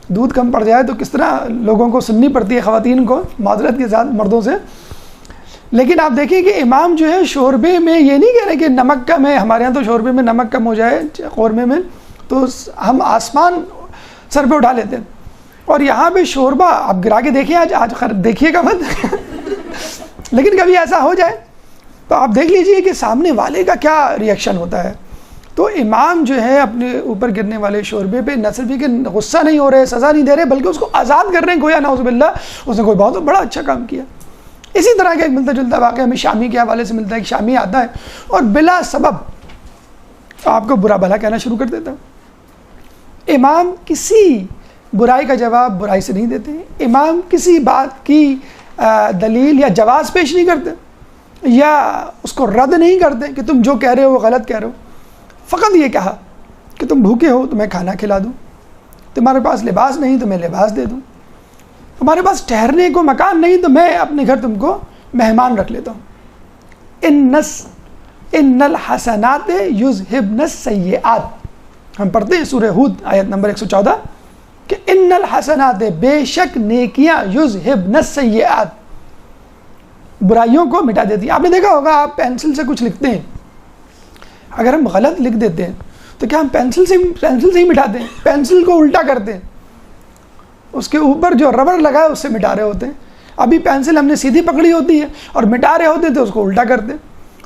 دودھ کم پڑ جائے، تو کس طرح لوگوں کو سننی پڑتی ہے، خواتین کو، معذرت کے ساتھ مردوں سے۔ لیکن آپ دیکھیں کہ امام جو ہے شوربے میں یہ نہیں کہہ رہے کہ نمک کم ہے، ہمارے ہاں تو شوربے میں نمک کم ہو جائے قورمے میں تو ہم آسمان سر پہ اٹھا لیتے ہیں، اور یہاں پہ شوربہ آپ گرا کے دیکھیں، آج دیکھیے گا مت لیکن کبھی ایسا ہو جائے تو آپ دیکھ لیجئے کہ سامنے والے کا کیا ری ایکشن ہوتا ہے۔ تو امام جو ہے اپنے اوپر گرنے والے شوربے پہ نہ صرف کہ غصہ نہیں ہو رہے، سزا نہیں دے رہے، بلکہ اس کو آزاد کر رہے ہیں، گویا نعوذ باللہ اس نے کوئی بہت بڑا اچھا کام کیا۔ اسی طرح کا ایک ملتا جلتا واقعہ ہمیں شامی کے حوالے سے ملتا ہے۔ ایک شامی آتا ہے اور بلا سبب آپ کو برا بھلا کہنا شروع کر دیتا ہے۔ امام کسی برائی کا جواب برائی سے نہیں دیتے، امام کسی بات کی دلیل یا جواز پیش نہیں کرتے، یا اس کو رد نہیں کرتے کہ تم جو کہہ رہے ہو وہ غلط کہہ رہے ہو۔ فقط یہ کہا کہ تم بھوکے ہو تو میں کھانا کھلا دوں، تمہارے پاس لباس نہیں تو میں لباس دے دوں، ہمارے پاس ٹھہرنے کو مکان نہیں تو میں اپنے گھر تم کو مہمان رکھ لیتا ہوں۔ ان الحسنات یذہبن السیئات، ہم پڑھتے ہیں سورہ ہود آیت نمبر 114 کہ ان الحسنات، بے شک نیکیاں، یذہبن السیئات، برائیوں کو مٹا دیتی ہیں۔ آپ نے دیکھا ہوگا آپ پینسل سے کچھ لکھتے ہیں، اگر ہم غلط لکھ دیتے ہیں تو کیا ہم پینسل سے ہی مٹاتے ہیں؟ پینسل کو الٹا کرتے ہیں، اس کے اوپر جو ربر لگا ہے اس سے مٹا رہے ہوتے ہیں۔ ابھی پینسل ہم نے سیدھی پکڑی ہوتی ہے اور مٹا رہے ہوتے تو اس کو الٹا کرتے ہیں۔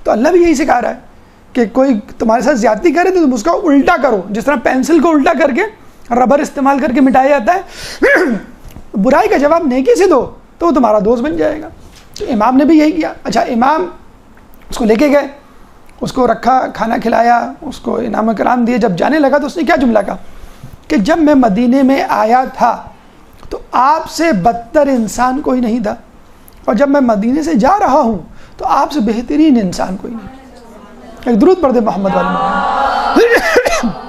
تو اللہ بھی یہی سکھا رہا ہے کہ کوئی تمہارے ساتھ زیادتی کرے تو تم اس کا الٹا کرو، جس طرح پینسل کو الٹا کر کے ربر استعمال کر کے مٹایا جاتا ہے، برائی کا جواب نیکی سے دو تو وہ تمہارا دوست بن جائے گا۔ امام نے بھی یہی کیا۔ اچھا، امام اس کو لے کے گئے، اس کو رکھا، کھانا کھلایا، اس کو انعام و کرام دیے۔ جب جانے لگا تو اس نے کیا جملہ کہا کہ جب میں مدینے میں آیا تھا تو آپ سے بدتر انسان کوئی نہیں تھا، اور جب میں مدینے سے جا رہا ہوں تو آپ سے بہترین انسان کوئی نہیں۔ ایک درود پڑھ دے محمد والی محمد۔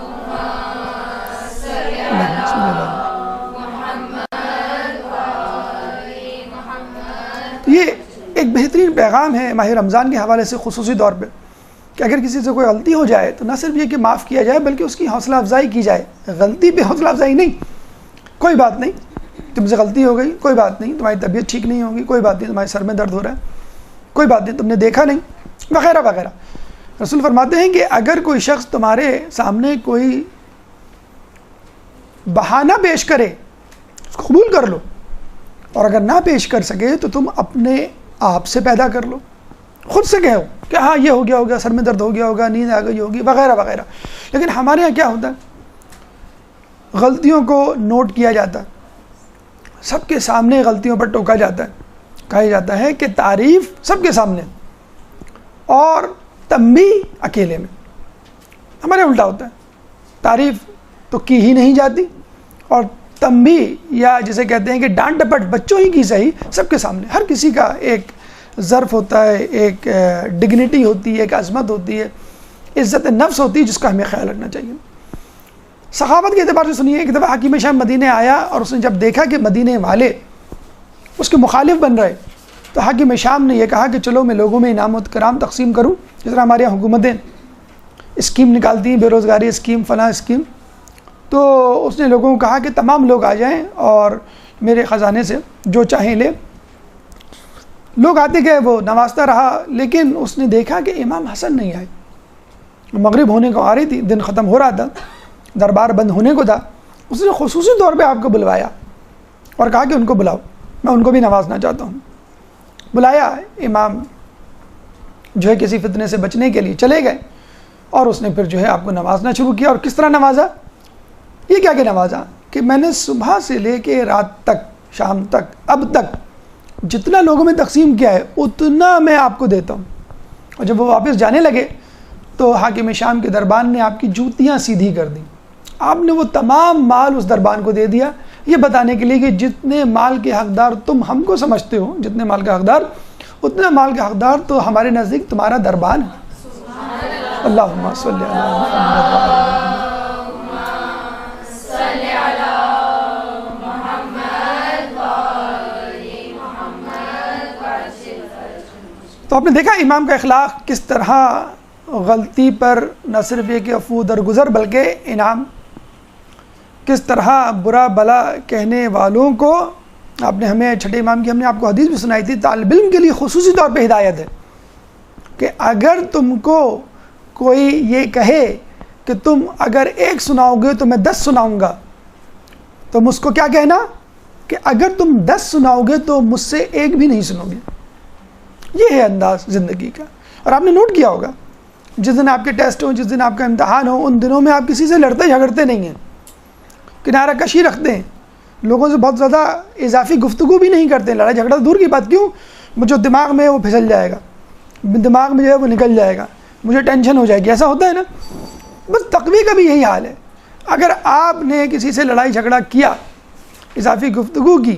یہ ایک بہترین پیغام ہے ماہ رمضان کے حوالے سے، خصوصی طور پہ کہ اگر کسی سے کوئی غلطی ہو جائے تو نہ صرف یہ کہ معاف کیا جائے بلکہ اس کی حوصلہ افزائی کی جائے۔ غلطی پہ حوصلہ افزائی نہیں، کوئی بات نہیں، تم سے غلطی ہو گئی، کوئی بات نہیں، تمہاری طبیعت ٹھیک نہیں ہوگی، کوئی بات نہیں، تمہارے سر میں درد ہو رہا ہے، کوئی بات نہیں، تم نے دیکھا نہیں، وغیرہ وغیرہ۔ رسول فرماتے ہیں کہ اگر کوئی شخص تمہارے سامنے کوئی بہانہ پیش کرے اس کو قبول کر لو، اور اگر نہ پیش کر سکے تو تم اپنے آپ سے پیدا کر لو، خود سے کہو کہ ہاں یہ ہو گیا، سر میں درد ہو گیا ہوگا، نیند آ گئی ہوگی، وغیرہ وغیرہ۔ لیکن ہمارے یہاں کیا ہوتا ہے، غلطیوں کو نوٹ کیا جاتا ہے، سب کے سامنے غلطیوں پر ٹوکا جاتا ہے، کہا جاتا ہے کہ تعریف سب کے سامنے، اور تنبیہ اکیلے میں. ہمارے الٹا ہوتا ہے, تعریف تو کی ہی نہیں جاتی, اور تنبیہ یا جسے کہتے ہیں کہ ڈانٹ ڈپٹ بچوں ہی کی صحیح سب کے سامنے. ہر کسی کا ایک ظرف ہوتا ہے, ایک ڈگنیٹی ہوتی ہے, ایک عظمت ہوتی ہے, عزت نفس ہوتی ہے, جس کا ہمیں خیال رکھنا چاہیے. سخاوت کے اعتبار سے سنیے, ایک دفعہ حکیم شام مدینے آیا اور اس نے جب دیکھا کہ مدینے والے اس کے مخالف بن رہے, تو حکیم شام نے یہ کہا کہ چلو میں لوگوں میں انعام و کرام تقسیم کروں, جس طرح ہمارے یہاں حکومتیں اسکیم نکالتی ہیں, بے روزگاری اسکیم, فلاں اسکیم. تو اس نے لوگوں کو کہا کہ تمام لوگ آ جائیں اور میرے خزانے سے جو چاہیں لے. لوگ آتے گئے, وہ نوازتا رہا, لیکن اس نے دیکھا کہ امام حسن نہیں آئے. مغرب ہونے کو آ رہی تھی, دن ختم ہو رہا تھا, دربار بند ہونے کو تھا. اس نے خصوصی طور پہ آپ کو بلوایا اور کہا کہ ان کو بلاؤ, میں ان کو بھی نوازنا چاہتا ہوں. بلایا, امام جو ہے کسی فتنے سے بچنے کے لیے چلے گئے, اور اس نے پھر جو ہے آپ کو نوازنا شروع کیا. اور کس طرح نوازا, یہ کیا کہ نوازا کہ میں نے صبح سے لے کے رات تک, شام تک, اب تک جتنا لوگوں میں تقسیم کیا ہے اتنا میں آپ کو دیتا ہوں. اور جب وہ واپس جانے لگے تو حاکم شام کے دربان نے آپ کی جوتیاں سیدھی کر دیں. آپ نے وہ تمام مال اس دربان کو دے دیا, یہ بتانے کے لیے کہ جتنے مال کے حقدار تم ہم کو سمجھتے ہو, جتنے مال کا حقدار اتنے مال کا حقدار تو ہمارے نزدیک تمہارا دربان ہے. اللہم صلی علی محمد. تو آپ نے دیکھا امام کا اخلاق کس طرح غلطی پر نہ صرف یہ کہ عفو درگزر بلکہ انعام, کس طرح برا بلا کہنے والوں کو. آپ نے ہمیں چھٹے امام کی ہم نے آپ کو حدیث بھی سنائی تھی, طالب علم کے لیے خصوصی طور پہ ہدایت ہے کہ اگر تم کو کوئی یہ کہے کہ تم اگر ایک سناؤ گے تو میں 10 سناؤں گا, تو اس کو کیا کہنا کہ اگر تم 10 سناؤ گے تو مجھ سے ایک بھی نہیں سنو گے. یہ ہے انداز زندگی کا. اور آپ نے نوٹ کیا ہوگا, جس دن آپ کے ٹیسٹ ہوں, جس دن آپ کا امتحان ہو, ان دنوں میں آپ کسی سے لڑتے جھگڑتے نہیں ہیں, کنارہ کشی رکھتے ہیں, لوگوں سے بہت زیادہ اضافی گفتگو بھی نہیں کرتے ہیں. لڑائی جھگڑا دور کی بات, کیوں, جو دماغ میں ہے وہ پھسل جائے گا, دماغ میں جو ہے وہ نکل جائے گا, مجھے ٹینشن ہو جائے گی, ایسا ہوتا ہے نا. بس تقوی کا بھی یہی حال ہے. اگر آپ نے کسی سے لڑائی جھگڑا کیا, اضافی گفتگو کی,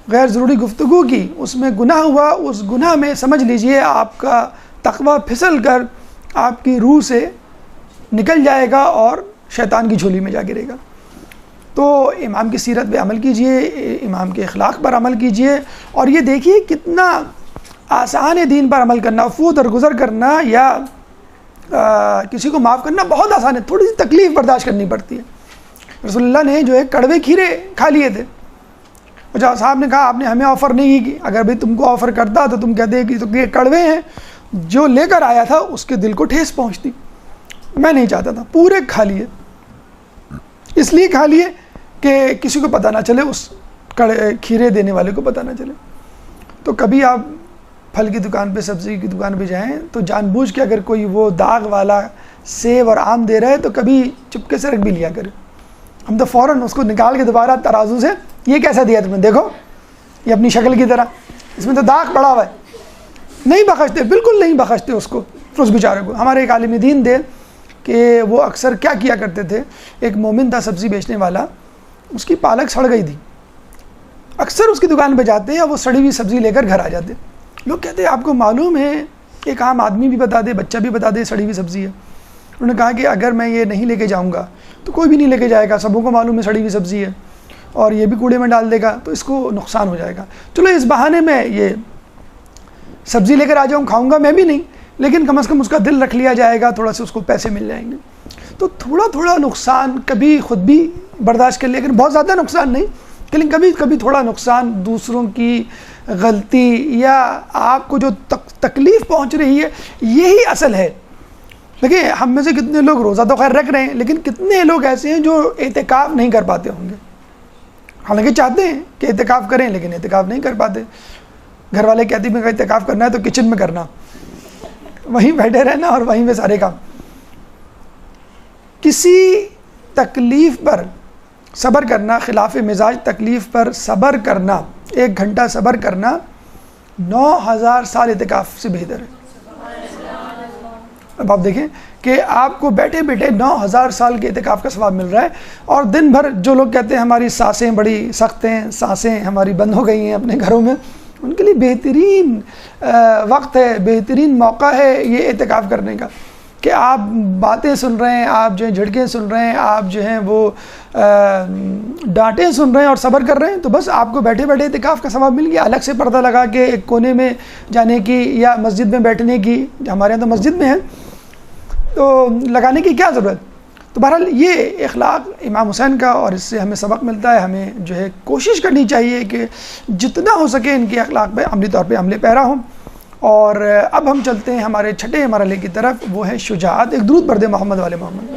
غیر ضروری گفتگو کی, اس میں گناہ ہوا, اس گناہ میں سمجھ لیجئے آپ کا تقوی پھسل کر آپ کی روح سے نکل جائے گا اور شیطان کی جھولی میں جا گرے گا. تو امام کی سیرت پہ عمل کیجئے, امام کے اخلاق پر عمل کیجئے, اور یہ دیکھیے کتنا آسان ہے دین پر عمل کرنا. عفو درگزر کرنا یا کسی کو معاف کرنا بہت آسان ہے, تھوڑی سی تکلیف برداشت کرنی پڑتی ہے. رسول اللہ نے جو ہے کڑوے کھیرے کھا لیے تھے, اور جب صاحب نے کہا آپ نے ہمیں آفر نہیں کی, اگر بھائی تم کو آفر کرتا تو تم کہتے کہ تو یہ کڑوے ہیں, جو لے کر آیا تھا اس کے دل کو ٹھیس پہنچتی. میں نہیں چاہتا تھا, پورے کھا لیے. اس لیے کھا لیے کہ کسی کو پتہ نہ چلے, اس کھیرے دینے والے کو پتہ نہ چلے. تو کبھی آپ پھل کی دکان پہ, سبزی کی دکان پہ جائیں تو جان بوجھ کے اگر کوئی وہ داغ والا سیب اور آم دے رہا ہے تو کبھی چپکے سے رکھ بھی لیا کرے. ہم تو فوراً اس کو نکال کے دوبارہ ترازو سے, یہ کیسا دیا تم نے, دیکھو یہ اپنی شکل کی طرح, اس میں تو داغ پڑا ہوا ہے. نہیں بخشتے, بالکل نہیں بخشتے اس بیچارے کو. ہمارے ایک عالم دین تھے کہ وہ اکثر کیا کیا کرتے تھے, ایک مومن تھا سبزی بیچنے والا, اس کی پالک سڑ گئی تھی. اکثر اس کی دکان پہ جاتے یا وہ سڑی ہوئی سبزی لے کر گھر آ جاتے. لوگ کہتے ہیں آپ کو معلوم ہے, ایک عام آدمی بھی بتا دے, بچہ بھی بتا دے سڑی ہوئی سبزی ہے. انہوں نے کہا کہ اگر میں یہ نہیں لے کے جاؤں گا تو کوئی بھی نہیں لے کے جائے گا, سبوں کو معلوم ہے سڑی ہوئی سبزی ہے, اور یہ بھی کوڑے میں ڈال دے گا تو اس کو نقصان ہو جائے گا. چلو اس بہانے میں یہ سبزی لے کر آ جاؤں, کھاؤں گا میں بھی نہیں, لیکن کم از کم اس کا دل رکھ لیا جائے گا, تھوڑا سا اس کو پیسے مل جائیں گے. تو تھوڑا تھوڑا نقصان کبھی خود بھی برداشت کر لے, لیکن بہت زیادہ نقصان نہیں, لیکن کبھی کبھی تھوڑا نقصان دوسروں کی غلطی یا آپ کو جو تکلیف پہنچ رہی ہے, یہی اصل ہے. دیکھیں ہم میں سے کتنے لوگ روزہ تو خیر رکھ رہے ہیں, لیکن کتنے لوگ ایسے ہیں جو اعتکاف نہیں کر پاتے ہوں گے, حالانکہ چاہتے ہیں کہ اعتکاف کریں لیکن اعتکاف نہیں کر پاتے. گھر والے کہتے ہیں کہ اعتکاف کرنا ہے تو کچن میں کرنا, وہیں بیٹھے رہنا اور وہیں میں سارے کام. کسی تکلیف پر صبر کرنا, خلاف مزاج تکلیف پر صبر کرنا, 1 گھنٹہ صبر کرنا 9000 سال اعتکاف سے بہتر ہے. اب آپ دیکھیں کہ آپ کو بیٹھے بیٹھے 9000 سال کے اعتکاف کا ثواب مل رہا ہے، اور دن بھر جو لوگ کہتے ہیں ہماری سانسیں بڑی سخت ہیں، سانسیں ہماری بند ہو گئی ہیں اپنے گھروں میں، ان کے لیے بہترین وقت ہے، بہترین موقع ہے یہ اعتکاف کرنے کا، کہ آپ باتیں سن رہے ہیں، آپ جو ہیں جھڑکیں سن رہے ہیں، آپ جو ہیں وہ ڈانٹیں سن رہے ہیں اور صبر کر رہے ہیں، تو بس آپ کو بیٹھے بیٹھے اعتکاف کا ثواب مل گیا۔ الگ سے پردہ لگا کے ایک کونے میں جانے کی یا مسجد میں بیٹھنے کی، ہمارے یہاں تو مسجد میں ہے، تو لگانے کی کیا ضرورت؟ تو بہرحال یہ اخلاق امام حسین کا، اور اس سے ہمیں سبق ملتا ہے، ہمیں جو ہے کوشش کرنی چاہیے کہ جتنا ہو سکے ان کے اخلاق پہ عملی طور پہ عمل پیرا ہوں۔ اور اب ہم چلتے ہیں ہمارے چھٹے مرحلے کی طرف، وہ ہے شجاعت۔ ایک درود پڑھ دیں محمد والے محمد۔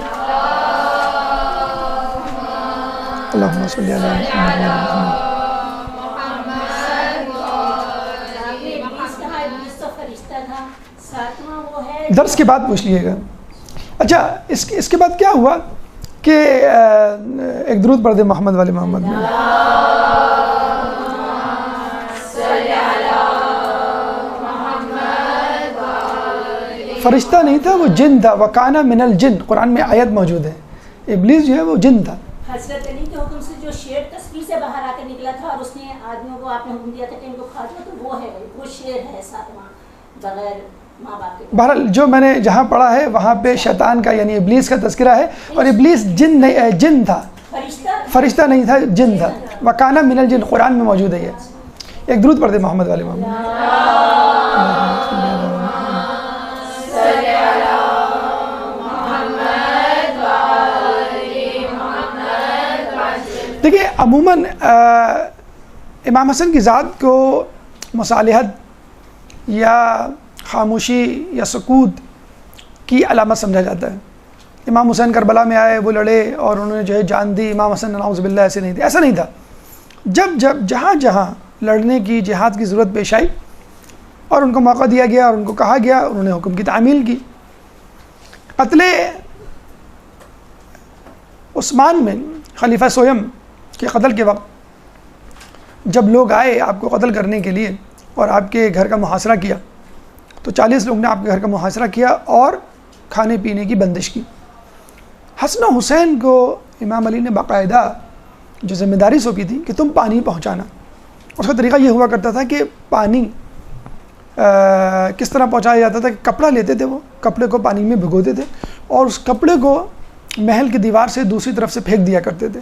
اللہم صلی علی محمد۔ درس کے بعد پوچھ لیے گا۔ اچھا اس کے بعد کیا ہوا کہ ایک درود پڑھ دیں محمد والے محمد میں۔ فرشتہ نہیں تھا، وہ جن تھا، وَكَانَ مِنَ الْجِن، قرآن میں آیت موجود ہے، ابلیس جو ہے وہ جن تھا۔ حضرت علی کے حکم سے جو شیر تصویر سے باہر آ کر نکلا تھا اور اس نے آدمیوں کو آپ نے حکم دیا تھا کہ ان کو کھا دو، تو وہ ہے، وہ شیر ہے ساتواں بغیر ماں باپ کے۔ بہرحال جو میں نے جہاں پڑھا ہے وہاں پہ شیطان کا یعنی ابلیس کا تذکرہ ہے، اور ابلیس جن نہیں، جن تھا، فرشتہ نہیں تھا، جن تھا۔ وَكَانَ مِنَ الْجِن، قرآن میں موجود ہے یہ۔ ایک درود پڑھ دے محمد والے محمد۔ دیکھیے عموماً امام حسن کی ذات کو مصالحت یا خاموشی یا سکوت کی علامت سمجھا جاتا ہے۔ امام حسین کربلا میں آئے، وہ لڑے اور انہوں نے جو ہے جان دی، امام حسن نعوذ باللہ ایسے نہیں تھے، ایسا نہیں تھا۔ جب جہاں جہاں لڑنے کی، جہاد کی ضرورت پیش آئی اور ان کو موقع دیا گیا اور ان کو کہا گیا، انہوں نے حکم کی تعمیل کی۔ قتل عثمان میں خلیفہ سویم کے قتل کے وقت جب لوگ آئے آپ کو قتل کرنے کے لیے اور آپ کے گھر کا محاصرہ کیا، تو 40 لوگ نے آپ کے گھر کا محاصرہ کیا اور کھانے پینے کی بندش کی۔ حسن و حسین کو امام علی نے باقاعدہ جو ذمہ داری سونپی تھی کہ تم پانی پہنچانا۔ اس کا طریقہ یہ ہوا کرتا تھا کہ پانی کس طرح پہنچایا جاتا تھا کہ کپڑا لیتے تھے، وہ کپڑے کو پانی میں بھگوتے تھے اور اس کپڑے کو محل کی دیوار سے دوسری طرف سے پھینک دیا کرتے تھے،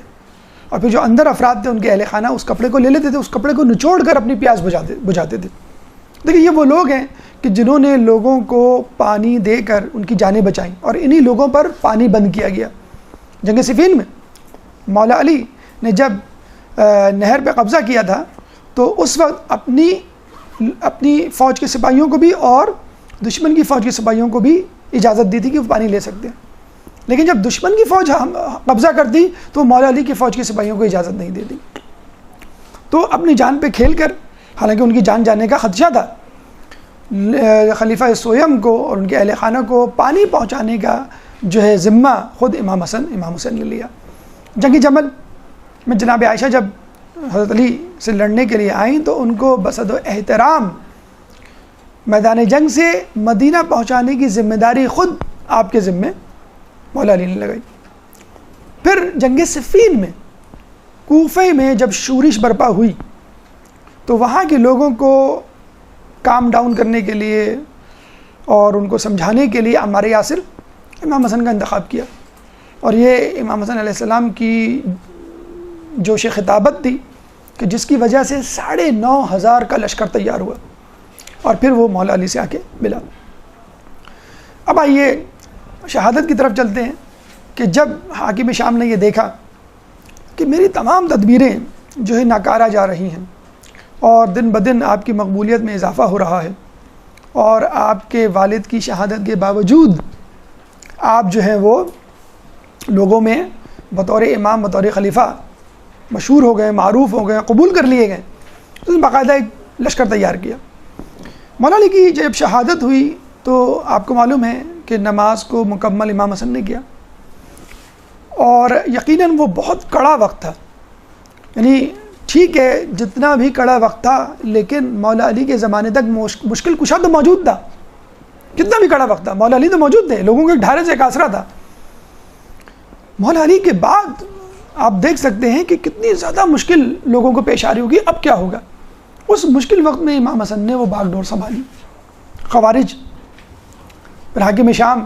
اور پھر جو اندر افراد تھے ان کے اہل خانہ اس کپڑے کو لے لیتے تھے، اس کپڑے کو نچوڑ کر اپنی پیاس بجھاتے تھے۔ دیکھیے یہ وہ لوگ ہیں کہ جنہوں نے لوگوں کو پانی دے کر ان کی جانیں بچائیں، اور انہی لوگوں پر پانی بند کیا گیا۔ جنگ صفین میں مولا علی نے جب نہر پہ قبضہ کیا تھا تو اس وقت اپنی فوج کے سپاہیوں کو بھی اور دشمن کی فوج کے سپاہیوں کو بھی اجازت دی تھی کہ وہ پانی لے سکتے ہیں، لیکن جب دشمن کی فوج قبضہ کرتی تو مولا علی کی فوج کے سپاہیوں کو اجازت نہیں دیتی۔ تو اپنی جان پہ کھیل کر، حالانکہ ان کی جان جانے کا خدشہ تھا، خلیفہ سویم کو اور ان کے اہل خانہ کو پانی پہنچانے کا جو ہے ذمہ خود امام حسین نے لیا۔ جنگ جمل میں جناب عائشہ جب حضرت علی سے لڑنے کے لیے آئیں تو ان کو بصد و احترام میدان جنگ سے مدینہ پہنچانے کی ذمہ داری خود آپ کے ذمے مولا علی نے لگائی۔ پھر جنگ صفین میں کوفے میں جب شورش برپا ہوئی تو وہاں کے لوگوں کو کام ڈاؤن کرنے کے لیے اور ان کو سمجھانے کے لیے عمار یاسر امام حسن کا انتخاب کیا، اور یہ امام حسن علیہ السلام کی جوش خطابت تھی کہ جس کی وجہ سے 9,500 کا لشکر تیار ہوا، اور پھر وہ مولا علی سے آ کے ملا۔ اب آئیے شہادت کی طرف چلتے ہیں کہ جب حاکم شام نے یہ دیکھا کہ میری تمام تدبیریں جو ہے ناکارہ جا رہی ہیں اور دن بدن آپ کی مقبولیت میں اضافہ ہو رہا ہے، اور آپ کے والد کی شہادت کے باوجود آپ جو ہیں وہ لوگوں میں بطور امام، بطور خلیفہ مشہور ہو گئے، معروف ہو گئے، قبول کر لیے گئے، تو باقاعدہ ایک لشکر تیار کیا۔ مولا علی کی جب شہادت ہوئی تو آپ کو معلوم ہے کہ نماز کو مکمل امام حسن نے کیا، اور یقیناً وہ بہت کڑا وقت تھا، یعنی ٹھیک ہے جتنا بھی کڑا وقت تھا لیکن مولا علی کے زمانے تک مشکل کشا تو موجود تھا، کتنا بھی کڑا وقت تھا، مولا علی تو موجود تھے، لوگوں کے ڈھارے سے ایک آسرا تھا۔ مولا علی کے بعد آپ دیکھ سکتے ہیں کہ کتنی زیادہ مشکل لوگوں کو پیش آ رہی ہوگی، اب کیا ہوگا؟ اس مشکل وقت میں امام حسن نے وہ باغ ڈور سنبھالی، خوارج، پھر حاکم شام،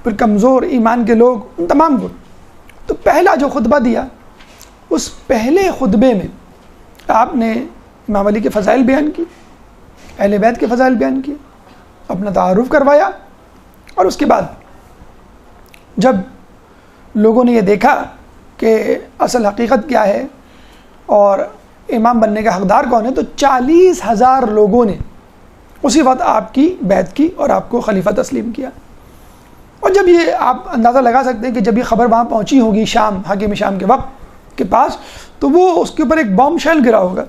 پھر کمزور ایمان کے لوگ، ان تمام کو۔ تو پہلا جو خطبہ دیا، اس پہلے خطبے میں آپ نے امام علی کے فضائل بیان کی، اہل بیت کے فضائل بیان کیے، اپنا تعارف کروایا، اور اس کے بعد جب لوگوں نے یہ دیکھا کہ اصل حقیقت کیا ہے اور امام بننے کا حقدار کون ہے، تو 40,000 لوگوں نے اسی وقت آپ کی بیعت کی اور آپ کو خلیفہ تسلیم کیا۔ اور جب یہ آپ اندازہ لگا سکتے ہیں کہ جب یہ خبر وہاں پہنچی ہوگی شام، حاکم شام کے وقت کے پاس، تو وہ اس کے اوپر ایک بام شیل گرا ہوگا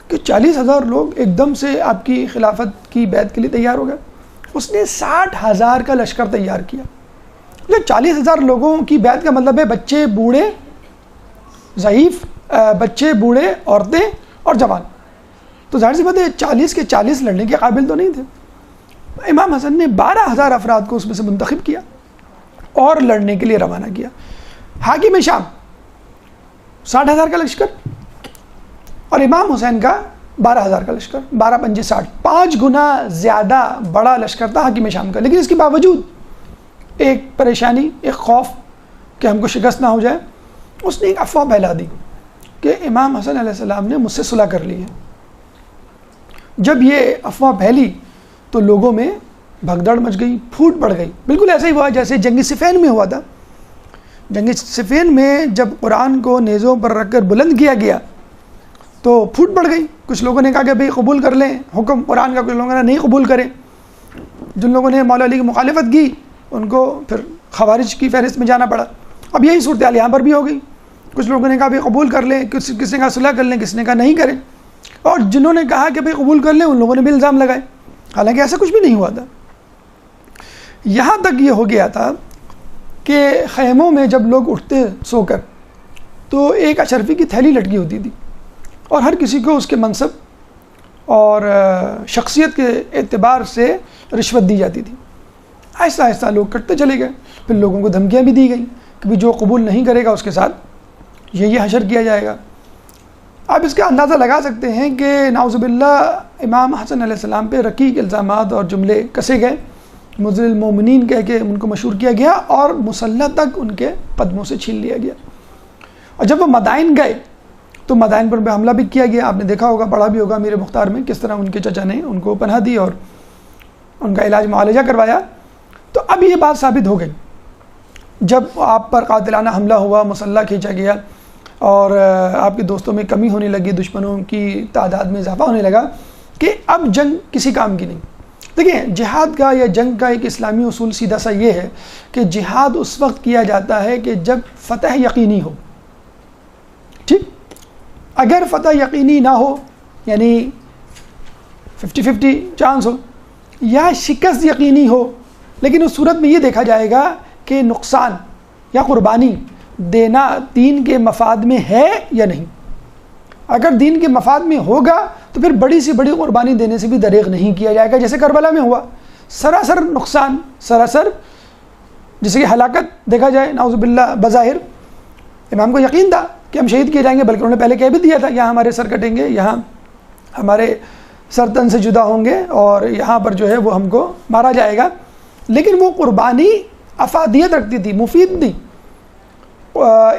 کہ 40,000 لوگ ایک دم سے آپ کی خلافت کی بیعت کے لیے تیار ہو گئے۔ اس نے 60,000 کا لشکر تیار کیا۔ 40,000 لوگوں کی بیعت کا مطلب ہے بچے، بوڑھے، ضعیف، بچے، بوڑھے، عورتیں اور جوان۔ تو ظاہر سی بات ہے 40 کے 40 لڑنے کے قابل تو نہیں تھے۔ امام حسن نے 12,000 افراد کو اس میں سے منتخب کیا اور لڑنے کے لیے روانہ کیا۔ حاکم شام 60,000 کا لشکر اور امام حسین کا 12,000 کا لشکر، 12 پنجے 60، 5 گنا زیادہ بڑا لشکر تھا حاکم شام کا۔ لیکن اس کے باوجود ایک پریشانی، ایک خوف کہ ہم کو شکست نہ ہو جائے، اس نے ایک افواہ پھیلا دی کہ امام حسن علیہ السلام نے مجھ سے صلح کر لی ہے۔ جب یہ افواہ پھیلی تو لوگوں میں بھگدڑ مچ گئی، پھوٹ پڑ گئی۔ بالکل ایسا ہی ہوا جیسے جنگ صفین میں ہوا تھا۔ جنگ صفین میں جب قرآن کو نیزوں پر رکھ کر بلند کیا گیا تو پھوٹ پڑ گئی۔ کچھ لوگوں نے کہا کہ بھئی قبول کر لیں حکم قرآن کا، کچھ لوگوں نے نہیں قبول کرے۔ جن لوگوں نے مولا علی کی مخالفت کی ان کو پھر خوارج کی فہرست میں جانا پڑا۔ اب یہی صورتحال یہاں پر بھی ہو گئی۔ کچھ لوگوں نے کہا بھئی قبول کر لیں، کس نے کہا صلح کر لیں، کس نے کہا نہیں کریں، اور جنہوں نے کہا کہ بھئی قبول کر لیں ان لوگوں نے بھی الزام لگائے، حالانکہ ایسا کچھ بھی نہیں ہوا تھا۔ یہاں تک یہ ہو گیا تھا کہ خیموں میں جب لوگ اٹھتے سو کر تو ایک اشرفی کی تھیلی لٹکی ہوتی تھی اور ہر کسی کو اس کے منصب اور شخصیت کے اعتبار سے رشوت دی جاتی تھی۔ آہستہ آہستہ لوگ کٹتے چلے گئے، پھر لوگوں کو دھمکیاں بھی دی گئیں کہ بھی جو قبول نہیں کرے گا اس کے ساتھ یہ حشر کیا جائے گا۔ آپ اس کا اندازہ لگا سکتے ہیں کہ نعوذ باللہ امام حسن علیہ السلام پہ رقیق الزامات اور جملے کسے گئے، مضل المومنین کہہ کے ان کو مشہور کیا گیا اور مسلح تک ان کے قدموں سے چھین لیا گیا۔ اور جب وہ مدائن گئے تو مدائن پر حملہ بھی کیا گیا۔ آپ نے دیکھا ہوگا، پڑھا بھی ہوگا امیر مختار میں، کس طرح ان کے چچا نے ان کو پناہ دی اور ان کا علاج معالجہ کروایا۔ تو اب یہ بات ثابت ہو گئی جب آپ پر قاتلانہ حملہ ہوا، مسلح کھینچا گیا اور آپ کے دوستوں میں کمی ہونے لگی، دشمنوں کی تعداد میں اضافہ ہونے لگا کہ اب جنگ کسی کام کی نہیں۔ دیکھیں، جہاد کا یا جنگ کا ایک اسلامی اصول سیدھا سا یہ ہے کہ جہاد اس وقت کیا جاتا ہے کہ جب فتح یقینی ہو۔ ٹھیک، اگر فتح یقینی نہ ہو یعنی 50-50 چانس ہو، یا شکست یقینی ہو، لیکن اس صورت میں یہ دیکھا جائے گا کہ نقصان یا قربانی دینا دین کے مفاد میں ہے یا نہیں۔ اگر دین کے مفاد میں ہوگا تو پھر بڑی سی بڑی قربانی دینے سے بھی دریغ نہیں کیا جائے گا، جیسے کربلا میں ہوا، سراسر نقصان، سراسر جیسے کہ ہلاکت دیکھا جائے نعوذ باللہ۔ بظاہر امام کو یقین تھا کہ ہم شہید کیے جائیں گے، بلکہ انہوں نے پہلے کہہ بھی دیا تھا یہاں ہمارے سر کٹیں گے، یہاں ہمارے سر تن سے جدا ہوں گے اور یہاں پر جو ہے وہ ہم کو مارا جائے گا۔ لیکن وہ قربانی افادیت رکھتی تھی، مفید تھی۔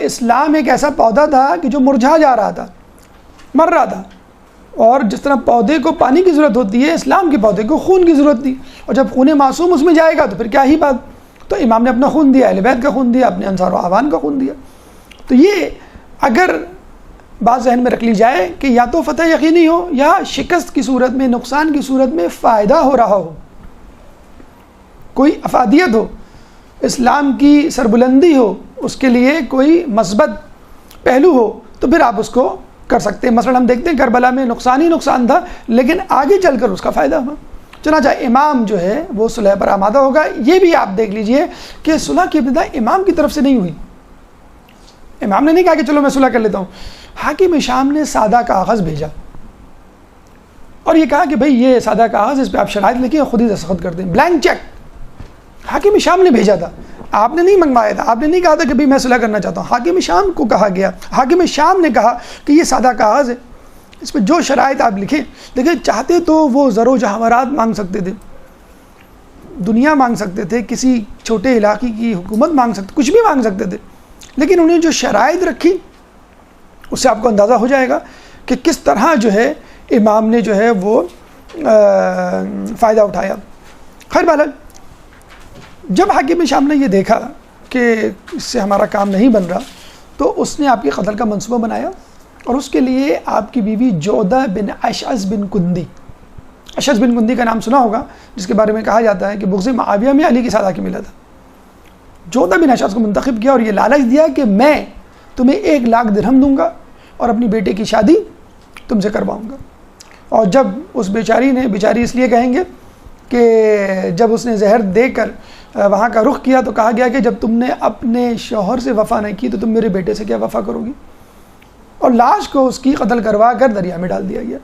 اسلام ایک ایسا پودا تھا کہ جو مرجھا جا رہا تھا، مر رہا تھا، اور جس طرح پودے کو پانی کی ضرورت ہوتی ہے، اسلام کے پودے کو خون کی ضرورت تھی، اور جب خون معصوم اس میں جائے گا تو پھر کیا ہی بات۔ تو امام نے اپنا خون دیا، اہل بیت کا خون دیا، اپنے انصار و اعوان کا خون دیا۔ تو یہ اگر بات ذہن میں رکھ لی جائے کہ یا تو فتح یقینی ہو یا شکست کی صورت میں، نقصان کی صورت میں فائدہ ہو رہا ہو، کوئی افادیت ہو، اسلام کی سربلندی ہو، اس کے لیے کوئی مثبت پہلو ہو، تو پھر آپ اس کو کر سکتے ہیں۔ مثلا ہم دیکھتے ہیں کربلا میں نقصان ہی نقصان تھا، لیکن آگے چل کر اس کا فائدہ ہوا۔ چنانچہ امام جو ہے وہ صلح پر آمادہ ہوگا۔ یہ بھی آپ دیکھ لیجئے کہ صلح کی ابتدا امام کی طرف سے نہیں ہوئی۔ امام نے نہیں کہا کہ چلو میں صلح کر لیتا ہوں، حاکم شام نے سادہ کاغذ بھیجا اور یہ کہا کہ بھئی یہ سادہ کاغذ، اس پہ آپ شرائط لکھیں اور خود ہی دستخط کر دیں، بلینک چیک. حاکم شام نے بھیجا تھا، آپ نے نہیں منگوایا تھا، آپ نے نہیں کہا تھا کہ بھئی میں صلح کرنا چاہتا ہوں. حاکم شام کو کہا گیا، حاکم شام نے کہا کہ یہ سادہ کاغذ ہے، اس پہ جو شرائط آپ لکھیں. دیکھیں چاہتے تو وہ زر و جواہرات مانگ سکتے تھے، دنیا مانگ سکتے تھے، کسی چھوٹے علاقے کی حکومت مانگ سکتے، کچھ بھی مانگ سکتے تھے، لیکن انہیں جو شرائط رکھی اس سے آپ کو اندازہ ہو جائے گا کہ کس طرح جو ہے امام نے جو ہے وہ فائدہ اٹھایا. خیر بہرحال جب حاکم شام نے یہ دیکھا کہ اس سے ہمارا کام نہیں بن رہا تو اس نے آپ کے قتل کا منصوبہ بنایا، اور اس کے لیے آپ کی بیوی جودہ بن اشعث بن کندی، اشعث بن کندی کا نام سنا ہوگا، جس کے بارے میں کہا جاتا ہے کہ بغض معاویہ میں علی کے ساتھ آ کے ملا تھا. جودہ بن اشعث کو منتخب کیا اور یہ لالچ دیا کہ میں تمہیں 1,00,000 درہم دوں گا اور اپنی بیٹے کی شادی تم سے کرواؤں گا. اور جب اس بیچاری نے، بیچاری اس لیے کہیں گے کہ جب اس نے زہر دے کر وہاں کا رخ کیا تو کہا گیا کہ جب تم نے اپنے شوہر سے وفا نہیں کی تو تم میرے بیٹے سے کیا وفا کرو گی، اور لاش کو اس کی قتل کروا کر دریا میں ڈال دیا گیا.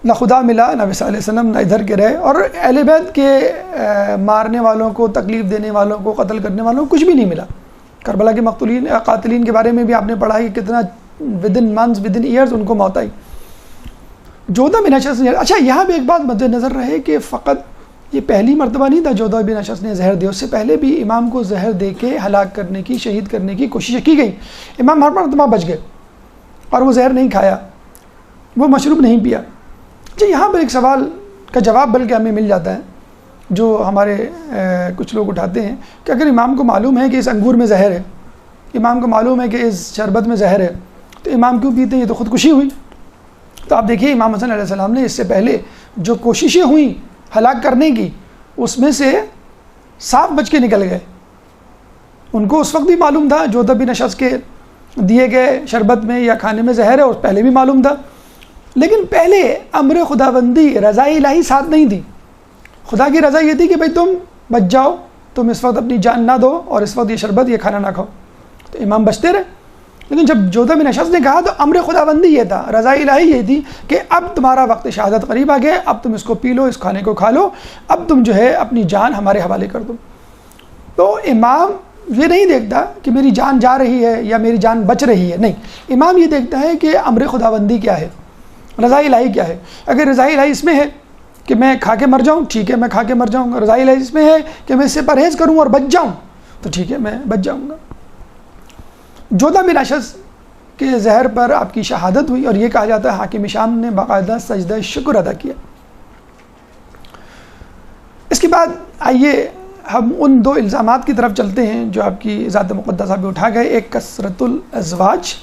نہ خدا ملا، نہ وصال صنم، نہ ادھر کے رہے، اور اہل بیت کے مارنے والوں کو، تکلیف دینے والوں کو، قتل کرنے والوں کو کچھ بھی نہیں ملا. کربلا کے قاتلین کے بارے میں بھی آپ نے پڑھا کہ کتنا ودن منتھس ودن ایئرز ان کو موت آئی. جودہ بن اشعث نے، اچھا یہاں بھی ایک بات مد نظر رہے کہ فقط یہ پہلی مرتبہ نہیں تھا جودہ بن اشعث نے زہر دیا، اس سے پہلے بھی امام کو زہر دے کے ہلاک کرنے کی، شہید کرنے کی کوشش کی گئی. امام ہر مرتبہ بچ گئے اور وہ زہر نہیں کھایا، وہ مشروب نہیں پیا. اچھا یہاں پر ایک سوال کا جواب بلکہ ہمیں مل جاتا ہے جو ہمارے کچھ لوگ اٹھاتے ہیں کہ اگر امام کو معلوم ہے کہ اس انگور میں زہر ہے، امام کو معلوم ہے کہ اس شربت میں زہر ہے، تو امام کیوں پیتے ہیں؟ یہ تو خودکشی ہوئی. تو آپ دیکھیے امام حسن علیہ السلام نے اس سے پہلے جو کوششیں ہوئیں ہلاک کرنے کی، اس میں سے صاف بچ کے نکل گئے. ان کو اس وقت بھی معلوم تھا جودہ بن اشعث کے دیے گئے شربت میں یا کھانے میں زہر ہے، اور پہلے بھی معلوم تھا، لیکن پہلے امر خداوندی، رضا الہی ساتھ نہیں تھی. خدا کی رضا یہ تھی کہ بھئی تم بچ جاؤ، تم اس وقت اپنی جان نہ دو اور اس وقت یہ شربت، یہ کھانا نہ کھاؤ. تو امام بچتے رہے. لیکن جب جودہ بن اشعث نے کہا تو امر خداوندی یہ تھا، رضا الہی یہ تھی کہ اب تمہارا وقت شہادت قریب آ گیا، اب تم اس کو پی لو، اس کھانے کو کھا لو، اب تم جو ہے اپنی جان ہمارے حوالے کر دو. تو امام یہ نہیں دیکھتا کہ میری جان جا رہی ہے یا میری جان بچ رہی ہے، نہیں، امام یہ دیکھتا ہے کہ امر خداوندی کیا ہے، رضا الہی کیا ہے. اگر رضا الہی اس میں ہے کہ میں کھا کے مر جاؤں، ٹھیک ہے میں کھا کے مر جاؤں گا. رضا الہی اس میں ہے کہ میں اس سے پرہیز کروں اور بچ جاؤں، تو ٹھیک ہے میں بچ جاؤں گا. جودہ بن اشعث کے زہر پر آپ کی شہادت ہوئی، اور یہ کہا جاتا ہے حاکم شام نے باقاعدہ سجدہ شکر ادا کیا. اس کے بعد آئیے ہم ان دو الزامات کی طرف چلتے ہیں جو آپ کی ذات مقدسہ پہ اٹھا گئے، ایک کثرت الازواج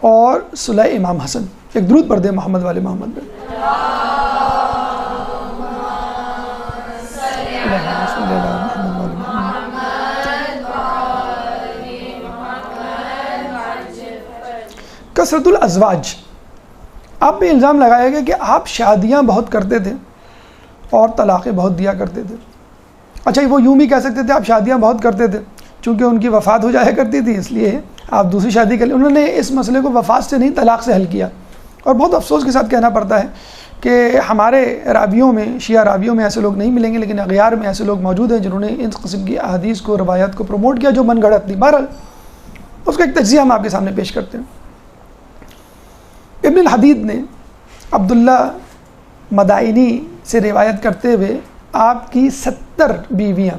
اور صلح امام حسن. ایک درود پڑھ دیں محمد والے محمد پہ. کثرت الازواج، آپ پہ الزام لگایا گیا کہ آپ شادیاں بہت کرتے تھے اور طلاقیں بہت دیا کرتے تھے. اچھا وہ یوں بھی کہہ سکتے تھے آپ شادیاں بہت کرتے تھے، چونکہ ان کی وفات ہو جایا کرتی تھی اس لیے آپ دوسری شادی کر لیں. انہوں نے اس مسئلے کو وفات سے نہیں طلاق سے حل کیا، اور بہت افسوس کے ساتھ کہنا پڑتا ہے کہ ہمارے راویوں میں، شیعہ راویوں میں ایسے لوگ نہیں ملیں گے، لیکن اغیار میں ایسے لوگ موجود ہیں جنہوں نے اس قسم کی احادیث کو، روایات کو پروموٹ کیا جو من گھڑت تھی. بہرحال اس کا ایک تجزیہ ہم آپ کے سامنے پیش کرتے ہیں. ابن الحدید نے عبداللہ مدائنی سے روایت کرتے ہوئے آپ کی 70 بیویاں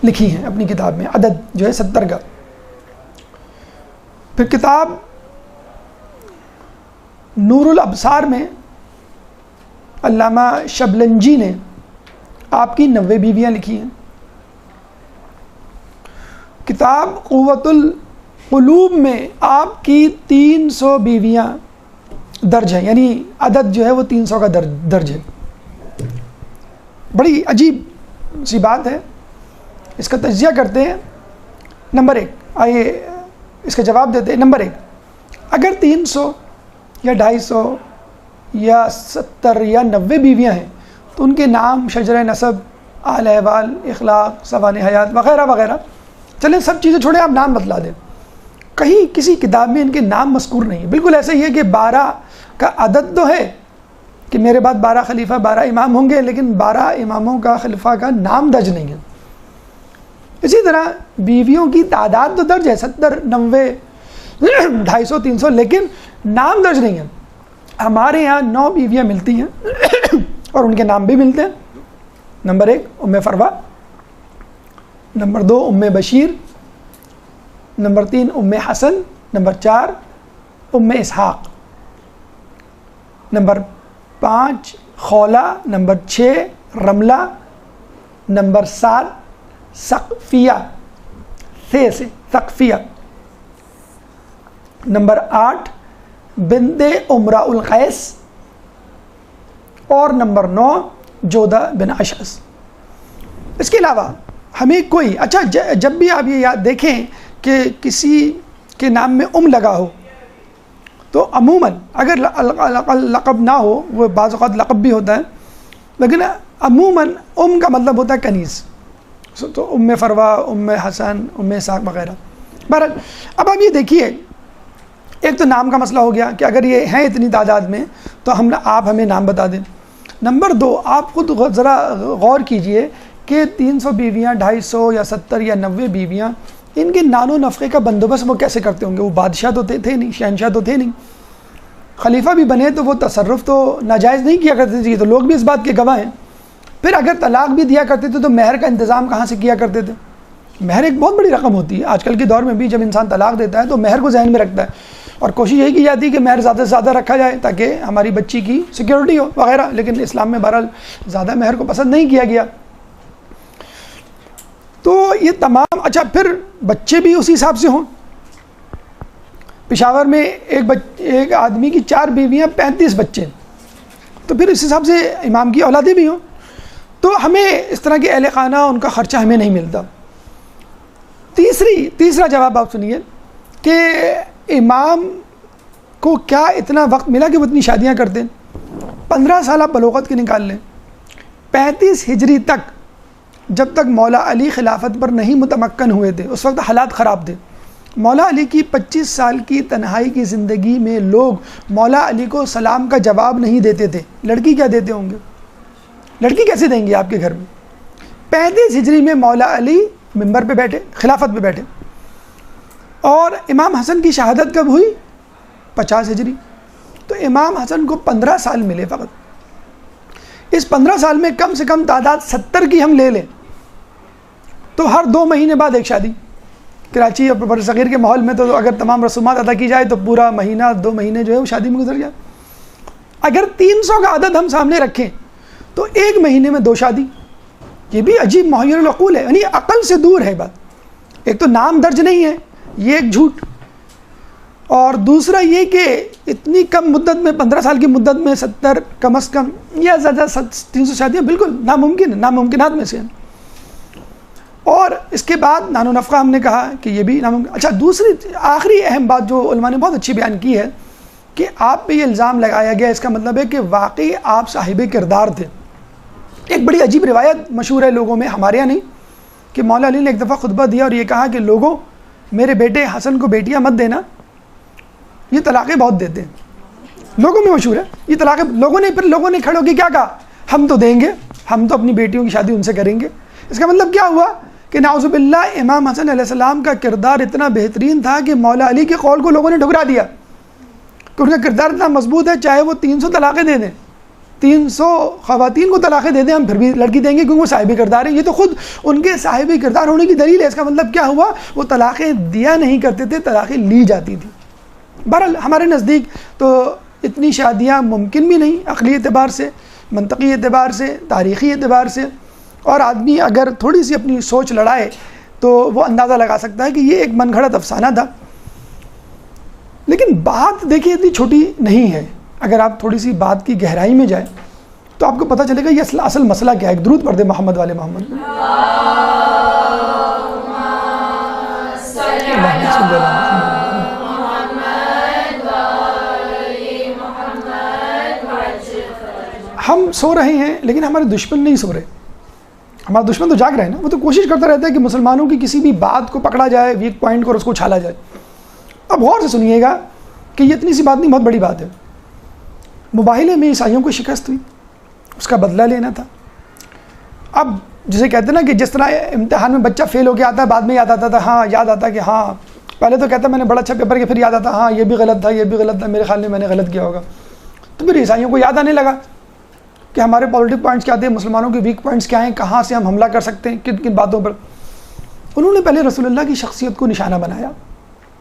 لکھی ہیں اپنی کتاب میں، عدد جو ہے 70 کا. پھر کتاب نور الابصار میں علامہ شبلنجی نے آپ کی 90 بیویاں لکھی ہیں. کتاب قوت القلوب میں آپ کی 300 بیویاں درج ہیں، یعنی عدد جو ہے وہ 300 کا درج ہے. بڑی عجیب سی بات ہے، اس کا تجزیہ کرتے ہیں. نمبر 1، آئیے اس کا جواب دیتے ہیں. نمبر 1، اگر 300 یا 250 یا 70 یا 90 بیویاں ہیں تو ان کے نام، شجرہ نسب، اہل احوال، اخلاق، سوانح حیات وغیرہ وغیرہ، چلیں سب چیزیں چھوڑیں، آپ نام بتلا دیں. کہیں کسی کتاب میں ان کے نام مذکور نہیں ہے. بالکل ایسا ہی ہے کہ 12 کا عدد تو ہے کہ میرے بعد 12 خلیفہ 12 امام ہوں گے، لیکن 12 اماموں کا خلیفہ کا نام درج نہیں ہے. اسی طرح بیویوں کی تعداد تو درج ہے 70 90 250 300، لیکن نام درج نہیں ہے. ہمارے یہاں 9 بیویاں ملتی ہیں اور ان کے نام بھی ملتے ہیں. نمبر 1 ام فروا، نمبر 2 ام بشیر، نمبر 3 ام حسن، نمبر 4 ام اسحاق، نمبر 5 خولہ، نمبر 6 رملہ، نمبر 7 سقفیہ سے سقفیہ، نمبر 8 بنت امراء القیس، اور نمبر 9 جودہ بن اشعث. اس کے علاوہ ہمیں کوئی جب بھی آپ یہ یاد دیکھیں کہ کسی کے نام میں لگا ہو تو عموماً اگر لقب نہ ہو، وہ بعض اوقات لقب بھی ہوتا ہے، لیکن عموماً کا مطلب ہوتا ہے کنیز. تو ام فروا، ام حسن، ام اسحاق وغیرہ. بہرحال اب آپ یہ دیکھیے، ایک تو نام کا مسئلہ ہو گیا کہ اگر یہ ہیں اتنی تعداد میں تو آپ ہمیں نام بتا دیں. نمبر 2، آپ خود ذرا غور کیجئے کہ 300 بیویاں، 250 یا 70 یا 90 بیویاں، ان کے نان و نفقے کا بندوبست وہ کیسے کرتے ہوں گے؟ وہ بادشاہ تو تھے نہیں، شہنشاہ تو تھے نہیں. خلیفہ بھی بنے تو وہ تصرف تو ناجائز نہیں کیا کرتے تھے، تو لوگ بھی اس بات کے گواہ ہیں. پھر اگر طلاق بھی دیا کرتے تھے تو مہر کا انتظام کہاں سے کیا کرتے تھے؟ مہر ایک بہت بڑی رقم ہوتی ہے. آج کل کے دور میں بھی جب انسان طلاق دیتا ہے تو مہر کو ذہن میں رکھتا ہے، اور کوشش یہی کی جاتی ہے کہ مہر زیادہ سے زیادہ رکھا جائے تاکہ ہماری بچی کی سیکیورٹی ہو وغیرہ. لیکن اسلام میں بہرحال زیادہ مہر کو پسند نہیں کیا گیا. تو یہ تمام پھر بچے بھی اسی حساب سے ہوں. پشاور میں ایک آدمی کی 4 بیویاں 35 بچے، تو پھر اس حساب سے امام کی اولادیں بھی ہوں. تو ہمیں اس طرح کے اہل خانہ ان کا خرچہ ہمیں نہیں ملتا. تیسرا جواب آپ سنیے کہ امام کو کیا اتنا وقت ملا کہ وہ اتنی شادیاں کرتے ہیں؟ 15 سال آپ بلوغت کے نکال لیں. 35 ہجری تک، جب تک مولا علی خلافت پر نہیں متمکن ہوئے تھے، اس وقت حالات خراب تھے. مولا علی کی 25 سال کی تنہائی کی زندگی میں لوگ مولا علی کو سلام کا جواب نہیں دیتے تھے. لڑکی کیا دیتے ہوں گے؟ لڑکی کیسے دیں گے آپ کے گھر میں؟ 35 ہجری میں مولا علی منبر پہ بیٹھے، خلافت پہ بیٹھے. اور امام حسن کی شہادت کب ہوئی؟ 50 ہجری. تو امام حسن کو 15 سال ملے فقط. اس 15 سال میں کم سے کم تعداد 70 کی ہم لے لیں تو ہر 2 مہینے بعد ایک شادی. کراچی اور بر صغیر کے ماحول میں تو اگر تمام رسومات ادا کی جائے تو پورا مہینہ 2 مہینے جو ہے وہ شادی میں گزر جائے. اگر 300 کا عدد ہم سامنے رکھیں تو 1 مہینے میں 2 شادی. یہ بھی عجیب محیر العقول ہے، یعنی عقل سے دور ہے بات. ایک تو نام درج نہیں ہے، یہ ایک جھوٹ، اور دوسرا یہ کہ اتنی کم مدت میں 15 سال کی مدت میں 70 کم از کم یا زیادہ 300 شادیاں بالکل ناممکن ہے، ناممکنات میں سے ہیں. اور اس کے بعد نان و نفقہ ہم نے کہا کہ یہ بھی ناممکن. دوسری آخری اہم بات جو علماء نے بہت اچھی بیان کی ہے کہ آپ پہ یہ الزام لگایا گیا، اس کا مطلب ہے کہ واقعی آپ صاحب کردار تھے. ایک بڑی عجیب روایت مشہور ہے لوگوں میں، ہمارے یہاں نہیں، کہ مولا علی نے ایک دفعہ خطبہ دیا اور یہ کہا کہ لوگوں، میرے بیٹے حسن کو بیٹیاں مت دینا، یہ طلاقیں بہت دیتے ہیں. لوگوں میں مشہور ہے یہ طلاقیں. لوگوں نے کھڑے ہو کے کیا کہا؟ ہم تو دیں گے، ہم تو اپنی بیٹیوں کی شادی ان سے کریں گے. اس کا مطلب کیا ہوا کہ نعوذ باللہ امام حسن علیہ السلام کا کردار اتنا بہترین تھا کہ مولا علی کے قول کو لوگوں نے ٹھکرا دیا کہ ان کا کردار اتنا مضبوط ہے، چاہے وہ 300 طلاقیں دے دیں، 300 خواتین کو طلاقیں دے دیں، ہم پھر بھی لڑکی دیں گے کیونکہ وہ صاحب کردار ہیں. یہ تو خود ان کے صاحب کردار ہونے کی دلیل ہے. اس کا مطلب کیا ہوا؟ وہ طلاقیں دیا نہیں کرتے تھے، طلاقیں لی جاتی تھی. بہرحال ہمارے نزدیک تو اتنی شادیاں ممکن بھی نہیں، عقلی اعتبار سے، منطقی اعتبار سے، تاریخی اعتبار سے. اور آدمی اگر تھوڑی سی اپنی سوچ لڑائے تو وہ اندازہ لگا سکتا ہے کہ یہ ایک من گھڑت افسانہ تھا. لیکن بات دیکھیے اتنی چھوٹی نہیں ہے. اگر آپ تھوڑی سی بات کی گہرائی میں جائیں تو آپ کو پتہ چلے گا یہ اصل مسئلہ کیا ہے. ایک درود پڑھ دے محمد والے محمد. ہم سو رہے ہیں لیکن ہمارے دشمن نہیں سو رہے. ہمارا دشمن تو جاگ رہے ہیں نا، وہ تو کوشش کرتا رہتا ہے کہ مسلمانوں کی کسی بھی بات کو پکڑا جائے، ویک پوائنٹ کو، اور اس کو چھالا جائے. اب غور سے سنیے گا کہ یہ اتنی سی بات نہیں، بہت بڑی بات ہے۔ مباہلے میں عیسائیوں کو شکست ہوئی، اس کا بدلہ لینا تھا۔ اب جسے کہتے ہیں نا کہ جس طرح امتحان میں بچہ فیل ہو کے آتا ہے، بعد میں یاد آتا تھا، ہاں یاد آتا کہ ہاں پہلے تو کہتا میں نے بڑا اچھا پیپر کیا، پھر یاد آتا ہاں یہ بھی غلط تھا، یہ بھی غلط تھا، میرے خیال میں نے غلط کیا ہوگا۔ تو پھر عیسائیوں کو یاد آنے لگا کہ ہمارے پولیٹک پوائنٹس کیا تھے، مسلمانوں کے ویک پوائنٹس کیا ہیں، کہاں سے ہم حملہ کر سکتے ہیں، کن کن باتوں پر۔ انہوں نے پہلے رسول اللہ کی شخصیت کو نشانہ بنایا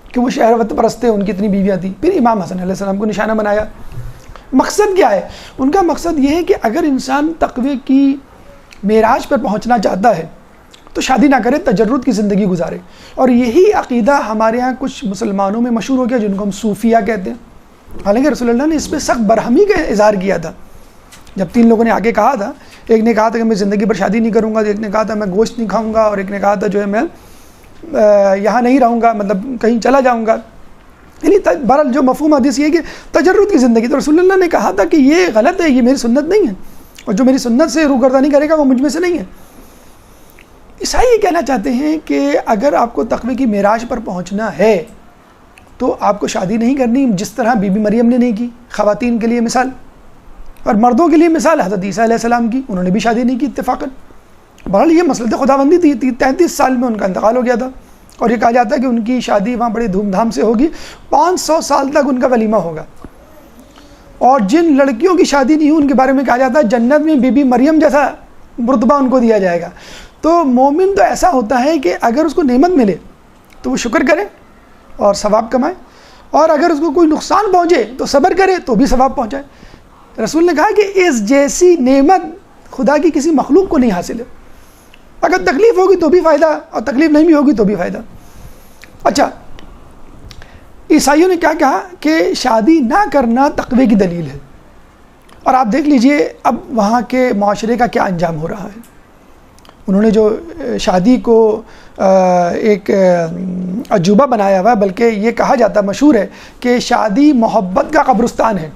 کہ وہ شہوت پرست تھے، ان کی اتنی بیویاں تھیں۔ پھر امام حسن علیہ السلام کو نشانہ بنایا۔ مقصد کیا ہے ان کا؟ مقصد یہ ہے کہ اگر انسان تقوی کی معراج پر پہنچنا چاہتا ہے تو شادی نہ کرے، تجرد کی زندگی گزارے۔ اور یہی عقیدہ ہمارے ہاں کچھ مسلمانوں میں مشہور ہو گیا، جن کو ہم صوفیہ کہتے ہیں۔ حالانکہ رسول اللہ نے اس پہ سخت برہمی کا اظہار کیا تھا۔ جب 3 لوگوں نے آگے کہا تھا، ایک نے کہا تھا کہ میں زندگی بھر شادی نہیں کروں گا، ایک نے کہا تھا میں گوشت نہیں کھاؤں گا، اور ایک نے کہا تھا جو ہے میں یہاں نہیں رہوں گا، مطلب کہیں چلا جاؤں گا۔ یعنی بہرحال جو مفہوم حدیث یہ ہے کہ تجرد کی زندگی، تو رسول اللہ نے کہا تھا کہ یہ غلط ہے، یہ میری سنت نہیں ہے، اور جو میری سنت سے روگردانی کرے گا وہ مجھ میں سے نہیں ہے۔ عیسائی یہ کہنا چاہتے ہیں کہ اگر آپ کو تقوی کی معراج پر پہنچنا ہے تو آپ کو شادی نہیں کرنی، جس طرح بی بی مریم نے نہیں کی۔ خواتین کے لیے مثال اور مردوں کے لیے مثال حضرت عیسیٰ علیہ السلام کی، انہوں نے بھی شادی نہیں کی اتفاقاً۔ بہرحال یہ مسلط خداوندی تھی، 33 سال میں ان کا انتقال ہو گیا تھا، اور یہ کہا جاتا ہے کہ ان کی شادی وہاں بڑی دھوم دھام سے ہوگی، 500 سال تک ان کا ولیمہ ہوگا۔ اور جن لڑکیوں کی شادی نہیں ہوئی ان کے بارے میں کہا جاتا ہے جنت میں بی بی مریم جیسا مرتبہ ان کو دیا جائے گا۔ تو مومن تو ایسا ہوتا ہے کہ اگر اس کو نعمت ملے تو وہ شکر کرے اور ثواب کمائے، اور اگر اس کو کوئی نقصان پہنچے تو صبر کرے تو بھی ثواب پہنچائے۔ رسول نے کہا کہ اس جیسی نعمت خدا کی کسی مخلوق کو نہیں حاصل ہے۔ اگر تکلیف ہوگی تو بھی فائدہ، اور تکلیف نہیں بھی ہوگی تو بھی فائدہ۔ اچھا، عیسائیوں نے کیا کہا کہ شادی نہ کرنا تقوی کی دلیل ہے، اور آپ دیکھ لیجئے اب وہاں کے معاشرے کا کیا انجام ہو رہا ہے۔ انہوں نے جو شادی کو ایک عجوبہ بنایا ہوا ہے، بلکہ یہ کہا جاتا مشہور ہے کہ شادی محبت کا قبرستان ہے،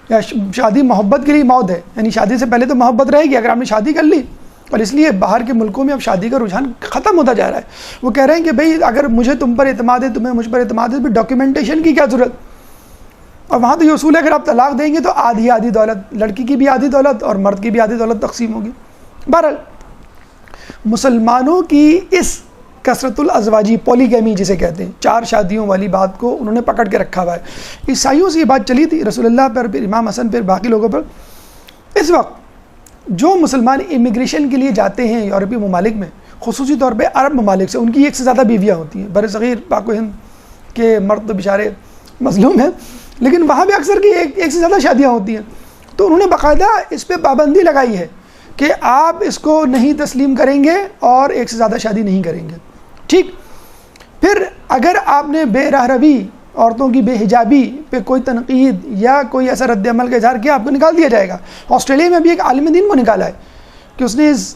یا شادی محبت کے لیے موت ہے۔ یعنی شادی سے پہلے تو محبت رہے گی اگر آپ نے شادی کر لی، اور اس لیے باہر کے ملکوں میں اب شادی کا رجحان ختم ہوتا جا رہا ہے۔ وہ کہہ رہے ہیں کہ بھئی اگر مجھے تم پر اعتماد ہے، تمہیں مجھ پر اعتماد ہے، پھر ڈاکیومنٹیشن کی کیا ضرورت؟ اور وہاں تو یہ اصول ہے اگر آپ طلاق دیں گے تو آدھی دولت، لڑکی کی بھی آدھی دولت اور مرد کی بھی آدھی دولت تقسیم ہوگی۔ بہرحال مسلمانوں کی اس کثرت الازواجی، پولیگیمی جسے کہتے ہیں، 4 شادیوں والی بات کو انہوں نے پکڑ کے رکھا ہوا ہے۔ عیسائیوں سے یہ بات چلی تھی، رسول اللہ پر، پھر امام حسن، پھر باقی لوگوں پر۔ اس وقت جو مسلمان امیگریشن کے لیے جاتے ہیں یورپی ممالک میں، خصوصی طور پہ عرب ممالک سے، ان کی 1 سے زیادہ بیویاں ہوتی ہیں۔ بر صغیر پاک و ہند کے مرد تو بیچارے مظلوم ہیں، لیکن وہاں بھی اکثر کی 1 سے زیادہ شادیاں ہوتی ہیں۔ تو انہوں نے باقاعدہ اس پہ پابندی لگائی ہے کہ آپ اس کو نہیں تسلیم کریں گے اور 1 سے زیادہ شادی نہیں کریں گے۔ ٹھیک، پھر اگر آپ نے بے راہ روی، عورتوں کی بے حجابی پہ کوئی تنقید یا کوئی ایسا رد عمل کا اظہار کیا، آپ کو نکال دیا جائے گا۔ آسٹریلیا میں بھی ایک عالم دین کو نکالا ہے کہ اس نے اس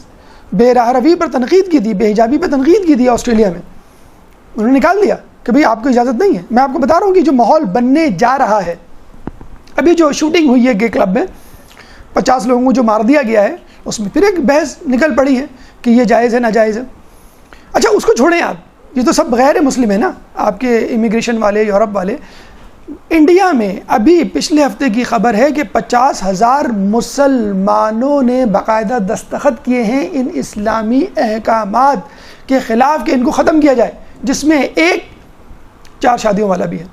بے راہ روی پر تنقید کی تھی، بے حجابی پہ تنقید کی تھی آسٹریلیا میں، انہوں نے نکال دیا کہ بھئی آپ کو اجازت نہیں ہے۔ میں آپ کو بتا رہا ہوں کہ جو ماحول بننے جا رہا ہے، ابھی جو شوٹنگ ہوئی ہے گے کلب میں، 50 لوگوں کو جو مار دیا گیا ہے، اس میں پھر ایک بحث نکل پڑی ہے کہ یہ جائز ہے ناجائز ہے۔ اچھا اس کو چھوڑیں آپ، یہ تو سب غیر مسلم ہیں نا، آپ کے امیگریشن والے، یورپ والے۔ انڈیا میں ابھی پچھلے ہفتے کی خبر ہے کہ 50,000 مسلمانوں نے باقاعدہ دستخط کیے ہیں ان اسلامی احکامات کے خلاف کہ ان کو ختم کیا جائے، جس میں ایک 4 شادیوں والا بھی ہے۔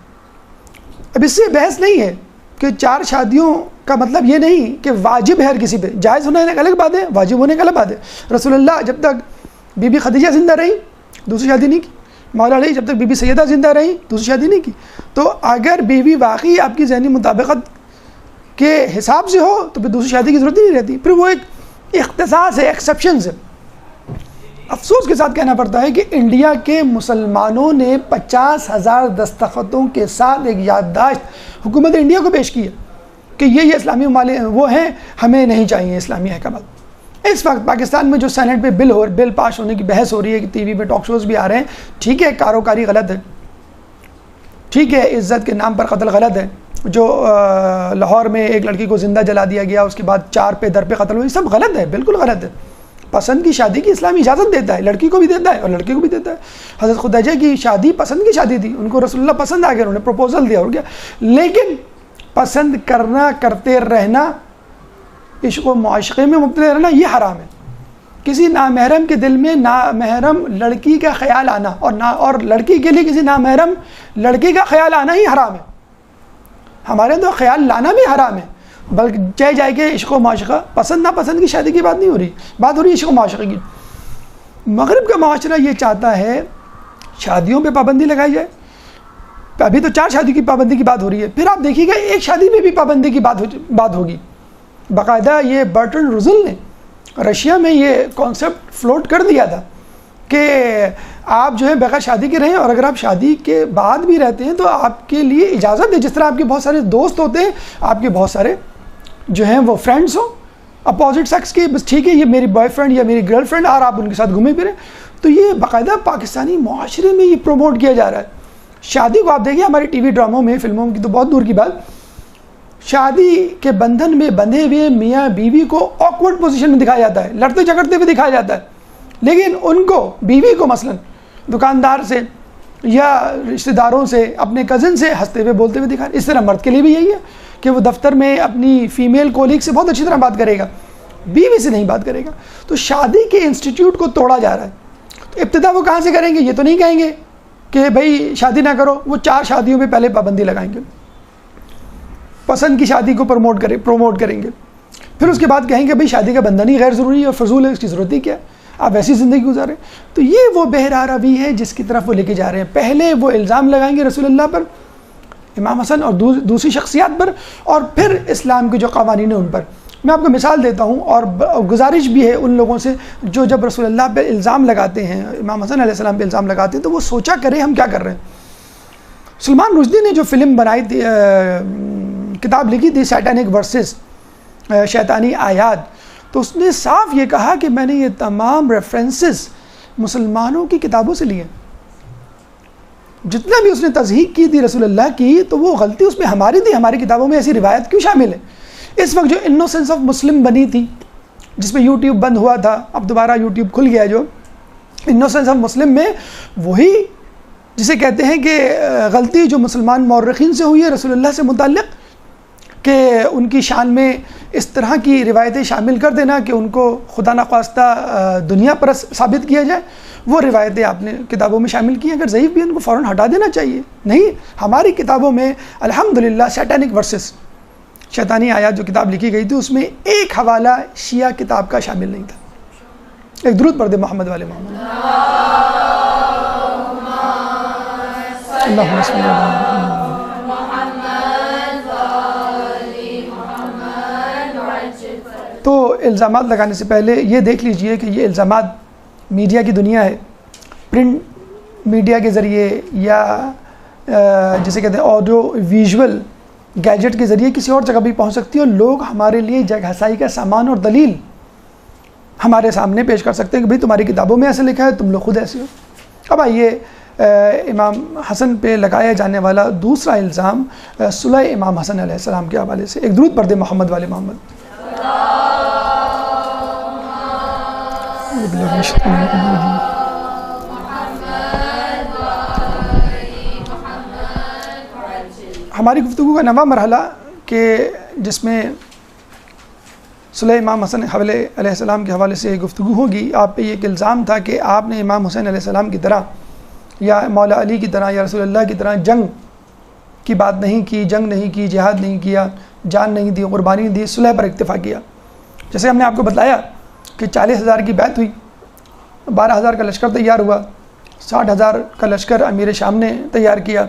اب اس سے بحث نہیں ہے کہ 4 شادیوں کا مطلب یہ نہیں کہ واجب ہے ہر کسی پہ، جائز ہونا ایک الگ بات ہے، واجب ہونے کا الگ بات ہے۔ رسول اللہ جب تک بی بی خدیجہ زندہ رہی دوسری شادی نہیں کی، مولا علی جب تک بی بی سیدہ زندہ رہی دوسری شادی نہیں کی۔ تو اگر بیوی واقعی آپ کی ذہنی مطابقت کے حساب سے ہو تو پھر دوسری شادی کی ضرورت ہی نہیں رہتی، پھر وہ ایک اختصاص ہے، ایکسیپشنز ہے۔ افسوس کے ساتھ کہنا پڑتا ہے کہ انڈیا کے مسلمانوں نے 50,000 دستخطوں کے ساتھ ایک یادداشت حکومت انڈیا کو پیش کی ہے کہ یہ اسلامی ممالک وہ ہیں، ہمیں نہیں چاہیے اسلامی احکامات۔ اس وقت پاکستان میں جو سینٹ پہ بل پاس ہونے کی بحث ہو رہی ہے کہ ٹی وی پہ ٹاک شوز بھی آ رہے ہیں، ٹھیک ہے کاروکاری غلط ہے، ٹھیک ہے عزت کے نام پر قتل غلط ہے، جو لاہور میں ایک لڑکی کو زندہ جلا دیا گیا، اس کے بعد 4 پہ در پہ قتل ہوئی، سب غلط ہے، بالکل غلط ہے۔ پسند کی شادی کی اسلام اجازت دیتا ہے، لڑکی کو بھی دیتا ہے اور لڑکے کو بھی دیتا ہے۔ حضرت خدیجہ کی شادی پسند کی شادی تھی، ان کو رسول اللہ پسند آ گیا، انہوں نے پروپوزل دیا اور کیا، لیکن پسند کرنا، کرتے رہنا، عشق و معاشقے میں مبتلا رہنا یہ حرام ہے۔ کسی نامحرم کے دل میں نامحرم لڑکی کا خیال آنا اور لڑکی کے لیے کسی نامحرم لڑکی کا خیال آنا ہی حرام ہے۔ ہمارے تو خیال لانا بھی حرام ہے، بلکہ چاہے جائے کہ عشق و معاشقہ، پسند ناپسند کی شادی کی بات نہیں ہو رہی، بات ہو رہی ہے عشق و معاشقے کی۔ مغرب کا معاشرہ یہ چاہتا ہے شادیوں پہ پابندی لگائی جائے۔ ابھی تو 4 شادی کی پابندی کی بات ہو رہی ہے، پھر آپ دیکھیے گا ایک شادی میں بھی پابندی کی بات ہوگی۔ باقاعدہ یہ برٹن روزل نے رشیا میں یہ کانسیپٹ فلوٹ کر دیا تھا کہ آپ جو ہے بغیر شادی کے رہیں، اور اگر آپ شادی کے بعد بھی رہتے ہیں تو آپ کے لیے اجازت ہے، جس طرح آپ کے بہت سارے دوست ہوتے ہیں، آپ کے بہت سارے جو ہیں وہ فرینڈس ہوں اپوزٹ سیکس کے، بس ٹھیک ہے یہ میری بوائے فرینڈ یا میری گرل فرینڈ، اور آپ ان کے ساتھ گھومے پھریں۔ تو یہ باقاعدہ پاکستانی معاشرے میں یہ پروموٹ کیا جا رہا ہے۔ شادی کو آپ دیکھیں ہماری ٹی وی ڈراموں میں، فلموں کی تو بہت دور کی بات، شادی کے بندھن میں بندھے ہوئے میاں بیوی کو آکورڈ پوزیشن میں دکھایا جاتا ہے، لڑتے جھگڑتے ہوئے دکھایا جاتا ہے، لیکن ان کو، بیوی کو مثلا دکاندار سے یا رشتہ داروں سے، اپنے کزن سے ہنستے ہوئے بولتے ہوئے دکھا۔ اس طرح مرد کے لیے بھی یہی ہے کہ وہ دفتر میں اپنی فیمیل کولیگ سے بہت اچھی طرح بات کرے گا، بیوی سے نہیں بات کرے گا۔ تو شادی کے انسٹیٹیوٹ کو توڑا جا رہا ہے۔ تو ابتدا وہ کہاں سے کریں گے؟ یہ تو نہیں کہیں گے کہ بھائی شادی نہ کرو، وہ 4 شادیوں پہ پہلے پابندی لگائیں گے، پسند کی شادی کو پروموٹ کریں گے، پھر اس کے بعد کہیں گے بھائی شادی کا بندھن ہی غیر ضروری ہے اور فضول ہے، اس کی ضرورت ہی کیا ہے، آپ ویسی زندگی گزاریں۔ تو یہ وہ بہرا روی ہے جس کی طرف وہ لے کے جا رہے ہیں۔ پہلے وہ الزام لگائیں گے رسول اللہ پر، امام حسن اور دوسری شخصیات پر، اور پھر اسلام کے جو قوانین ہیں ان پر۔ میں آپ کو مثال دیتا ہوں اور گزارش بھی ہے ان لوگوں سے جو جب رسول اللہ پہ الزام لگاتے ہیں، امام حسن علیہ السلام پہ الزام لگاتے ہیں، تو وہ سوچا کریں ہم کیا کر رہے ہیں۔ سلمان رشدی نے جو فلم بنائی تھی، کتاب لکھی تھی سیٹینک ورسز، شیطانی آیات، تو اس نے صاف یہ کہا کہ میں نے یہ تمام ریفرنسز مسلمانوں کی کتابوں سے لیے، جتنا بھی اس نے تصحیح کی تھی رسول اللہ کی، تو وہ غلطی اس میں ہماری تھی۔ ہماری کتابوں میں ایسی روایت کیوں شامل ہے؟ اس وقت جو انوسنس آف مسلم بنی تھی، جس پہ یوٹیوب بند ہوا تھا، اب دوبارہ یوٹیوب کھل گیا، جو انوسنس آف مسلم میں وہی جسے کہتے ہیں کہ غلطی جو مسلمان مورخین سے ہوئی ہے رسول اللہ سے متعلق، کہ ان کی شان میں اس طرح کی روایتیں شامل کر دینا کہ ان کو خدا نخواستہ دنیا پرست ثابت کیا جائے، وہ روایتیں آپ نے کتابوں میں شامل کی ہیں۔ اگر ضعیف بھی ان کو فوراً ہٹا دینا چاہیے۔ نہیں، ہماری کتابوں میں الحمدللہ سیٹینک ورسز، شیطانی آیات جو کتاب لکھی گئی تھی، اس میں ایک حوالہ شیعہ کتاب کا شامل نہیں تھا۔ ایک درود پڑھ دے محمد والے محمد۔ اللہم صلی اللہ علیہ وسلم۔ تو الزامات لگانے سے پہلے یہ دیکھ لیجئے کہ یہ الزامات میڈیا کی دنیا ہے، پرنٹ میڈیا کے ذریعے یا جسے کہتے ہیں آڈیو ویژول گیجٹ کے ذریعے کسی اور جگہ بھی پہنچ سکتی ہے، اور لوگ ہمارے لیے جگ ہسائی کا سامان اور دلیل ہمارے سامنے پیش کر سکتے ہیں کہ بھئی تمہاری کتابوں میں ایسے لکھا ہے، تم لوگ خود ایسے ہو۔ اب آئیے امام حسن پہ لگایا جانے والا دوسرا الزام صلح امام حسن علیہ السلام کے حوالے سے۔ ایک درود پڑھ دے محمد والے محمد۔ ہماری گفتگو کا نواں مرحلہ کہ جس میں صلح امام حسن علیہ السلام کے حوالے سے گفتگو ہوگی، آپ پہ یہ ایک الزام تھا کہ آپ نے امام حسین علیہ السلام کی طرح یا مولا علی کی طرح یا رسول اللہ کی طرح جنگ کی بات نہیں کی، جنگ نہیں کی، جہاد نہیں کیا، جان نہیں دی، قربانی نہیں دی، صلح پر اکتفا کیا۔ جیسے ہم نے آپ کو بتایا کہ 40,000 کی بیعت ہوئی، 12,000 کا لشکر تیار ہوا، 60,000 کا لشکر امیر شام نے تیار کیا،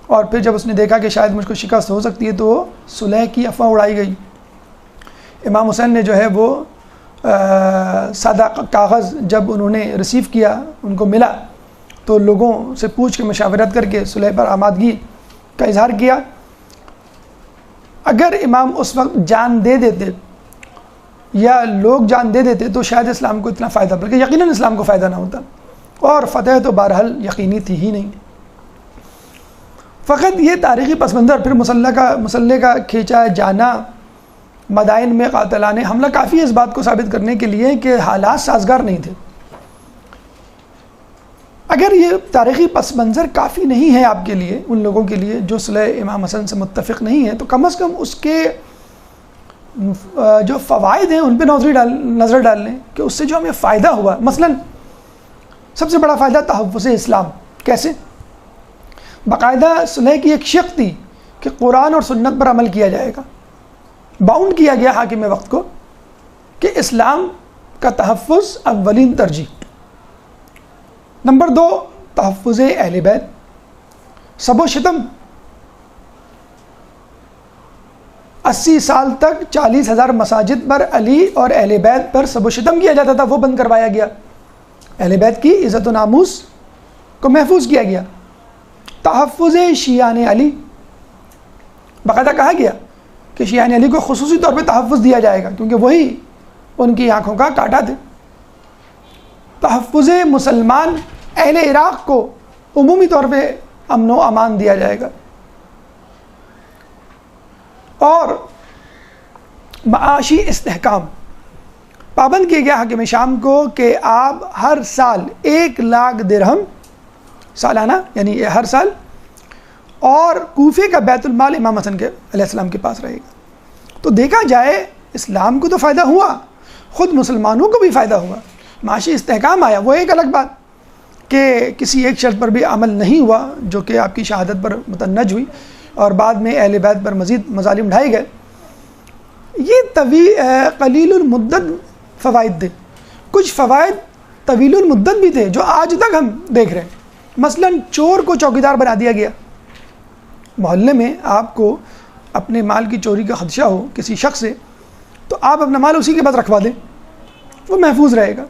اور پھر جب اس نے دیکھا کہ شاید مجھ کو شکست ہو سکتی ہے تو صلح کی افواہ اڑائی گئی۔ امام حسین نے جو ہے وہ سادہ کاغذ جب انہوں نے ریسیو کیا، ان کو ملا، تو لوگوں سے پوچھ کے مشاورت کر کے صلح پر آمادگی کا اظہار کیا۔ اگر امام اس وقت جان دے دیتے یا لوگ جان دے دیتے تو شاید اسلام کو اتنا فائدہ، بلکہ یقیناً اسلام کو فائدہ نہ ہوتا، اور فتح تو بہرحال یقینی تھی ہی نہیں۔ فقط یہ تاریخی پس منظر، پھر مسلح کا کھینچا جانا مدائن میں قاتلانہ حملہ کافی ہے اس بات کو ثابت کرنے کے لیے کہ حالات سازگار نہیں تھے. اگر یہ تاریخی پس منظر کافی نہیں ہے آپ کے لیے، ان لوگوں کے لیے جو صلح امام حسن سے متفق نہیں ہے، تو کم از کم اس کے جو فوائد ہیں ان پہ نظر ڈال لیں کہ اس سے جو ہمیں فائدہ ہوا. مثلا سب سے بڑا فائدہ تحفظ اسلام. کیسے؟ باقاعدہ صلح کی ایک شق تھی کہ قرآن اور سنت پر عمل کیا جائے گا. باؤنڈ کیا گیا حاکم وقت کو کہ اسلام کا تحفظ اولین ترجیح. نمبر 2 تحفظ اہل بیت. سب و شتم 80 سال تک 40,000 مساجد پر علی اور اہل بیت پر سب و شتم کیا جاتا تھا، وہ بند کروایا گیا. اہل بیت کی عزت و ناموس کو محفوظ کیا گیا. تحفظ شیعان علی. باقاعدہ کہا گیا کہ شیعان علی کو خصوصی طور پہ تحفظ دیا جائے گا کیونکہ وہی ان کی آنکھوں کا کانٹا تھے. تحفظ مسلمان اہل عراق کو عمومی طور پہ امن و امان دیا جائے گا. اور معاشی استحکام. پابند کیا گیا حاکم شام کو کہ آپ ہر سال 1,00,000 درہم سالانہ، یعنی ہر سال، اور کوفے کا بیت المال امام حسن کے علیہ السلام کے پاس رہے گا. تو دیکھا جائے اسلام کو تو فائدہ ہوا، خود مسلمانوں کو بھی فائدہ ہوا، معاشی استحکام آیا. وہ ایک الگ بات کہ کسی ایک شرط پر بھی عمل نہیں ہوا جو کہ آپ کی شہادت پر متنج ہوئی اور بعد میں اہل بیت پر مزید مظالم ڈھائے گئے. یہ قلیل المدت فوائد تھے. کچھ فوائد طویل المدت بھی تھے جو آج تک ہم دیکھ رہے ہیں. مثلا چور کو چوکیدار بنا دیا گیا. محلے میں آپ کو اپنے مال کی چوری کا خدشہ ہو کسی شخص سے تو آپ اپنا مال اسی کے پاس رکھوا دیں، وہ محفوظ رہے گا.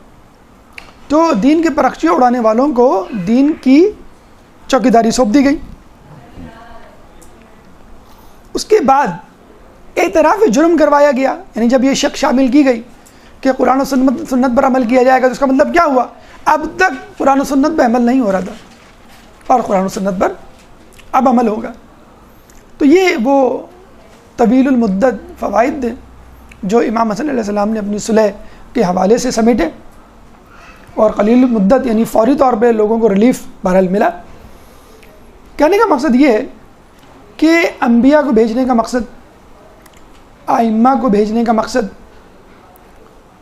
تو دین کے پرخچیاں اڑانے والوں کو دین کی چوکیداری سونپ دی گئی. اس کے بعد اعتراف جرم کروایا گیا. یعنی جب یہ شک شامل کی گئی کہ قرآن و سنت پر عمل کیا جائے گا تو اس کا مطلب کیا ہوا؟ اب تک قرآن و سنت پہ عمل نہیں ہو رہا تھا اور قرآن و سنت پر اب عمل ہوگا. تو یہ وہ طویل المدت فوائد تھے جو امام حسن علیہ السلام نے اپنی صلح کے حوالے سے سمیٹے، اور قلیل المدت یعنی فوری طور پہ لوگوں کو ریلیف بہرحال ملا. کہنے کا مقصد یہ ہے کہ انبیاء کو بھیجنے کا مقصد، ائمہ کو بھیجنے کا مقصد،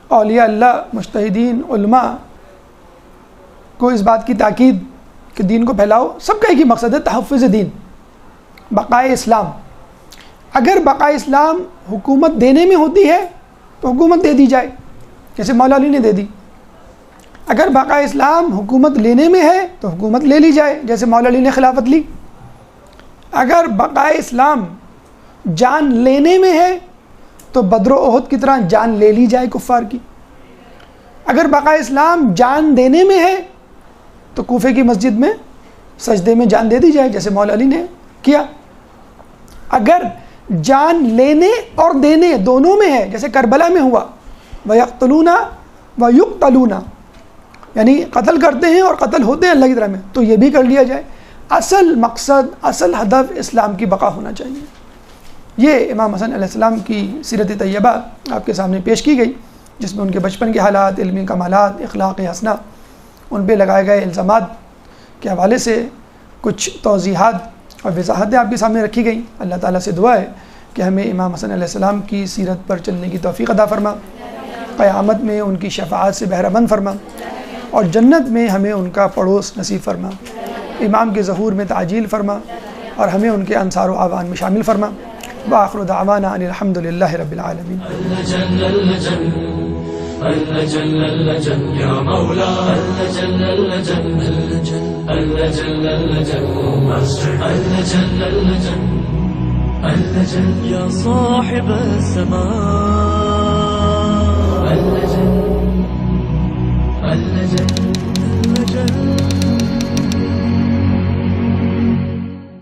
اولیاء اللہ، مجتہدین، علماء کو اس بات کی تاکید کہ دین کو پھیلاؤ، سب کا ایک ہی مقصد ہے، تحفظ دین، بقائے اسلام. اگر بقائے اسلام حکومت دینے میں ہوتی ہے تو حکومت دے دی جائے جیسے مولا علی نے دے دی. اگر بقائے اسلام حکومت لینے میں ہے تو حکومت لے لی جائے جیسے مولا علی نے خلافت لی. اگر بقائے اسلام جان لینے میں ہے تو بدر و احد کی طرح جان لے لی جائے کفار کی. اگر بقائے اسلام جان دینے میں ہے تو کوفے کی مسجد میں سجدے میں جان دے دی جائے جیسے مولا علی نے کیا. اگر جان لینے اور دینے دونوں میں ہے جیسے کربلا میں ہوا، وَيَقْتُلُونَ وَيُقْتَلُونَ، یعنی قتل کرتے ہیں اور قتل ہوتے ہیں اللہ کی طرح میں، تو یہ بھی کر لیا جائے. اصل مقصد، اصل ہدف اسلام کی بقا ہونا چاہیے. یہ امام حسن علیہ السلام کی سیرت طیبہ آپ کے سامنے پیش کی گئی جس میں ان کے بچپن کے حالات، علمی کمالات، اخلاق حسنہ، ان پہ لگائے گئے الزامات کے حوالے سے کچھ توضیحات اور وضاحتیں آپ کے سامنے رکھی گئیں. اللہ تعالیٰ سے دعا ہے کہ ہمیں امام حسن علیہ السلام کی سیرت پر چلنے کی توفیق عطا فرما، قیامت میں ان کی شفاعت سے بہرہ مند فرما، اور جنت میں ہمیں ان کا پڑوس نصیب فرما. امام کے ظہور میں تعجیل فرما اور ہمیں ان کے انصار و اعوان میں شامل فرما. وآخر دعوانا ان الحمد للہ رب العالمین. يا صاحب السماء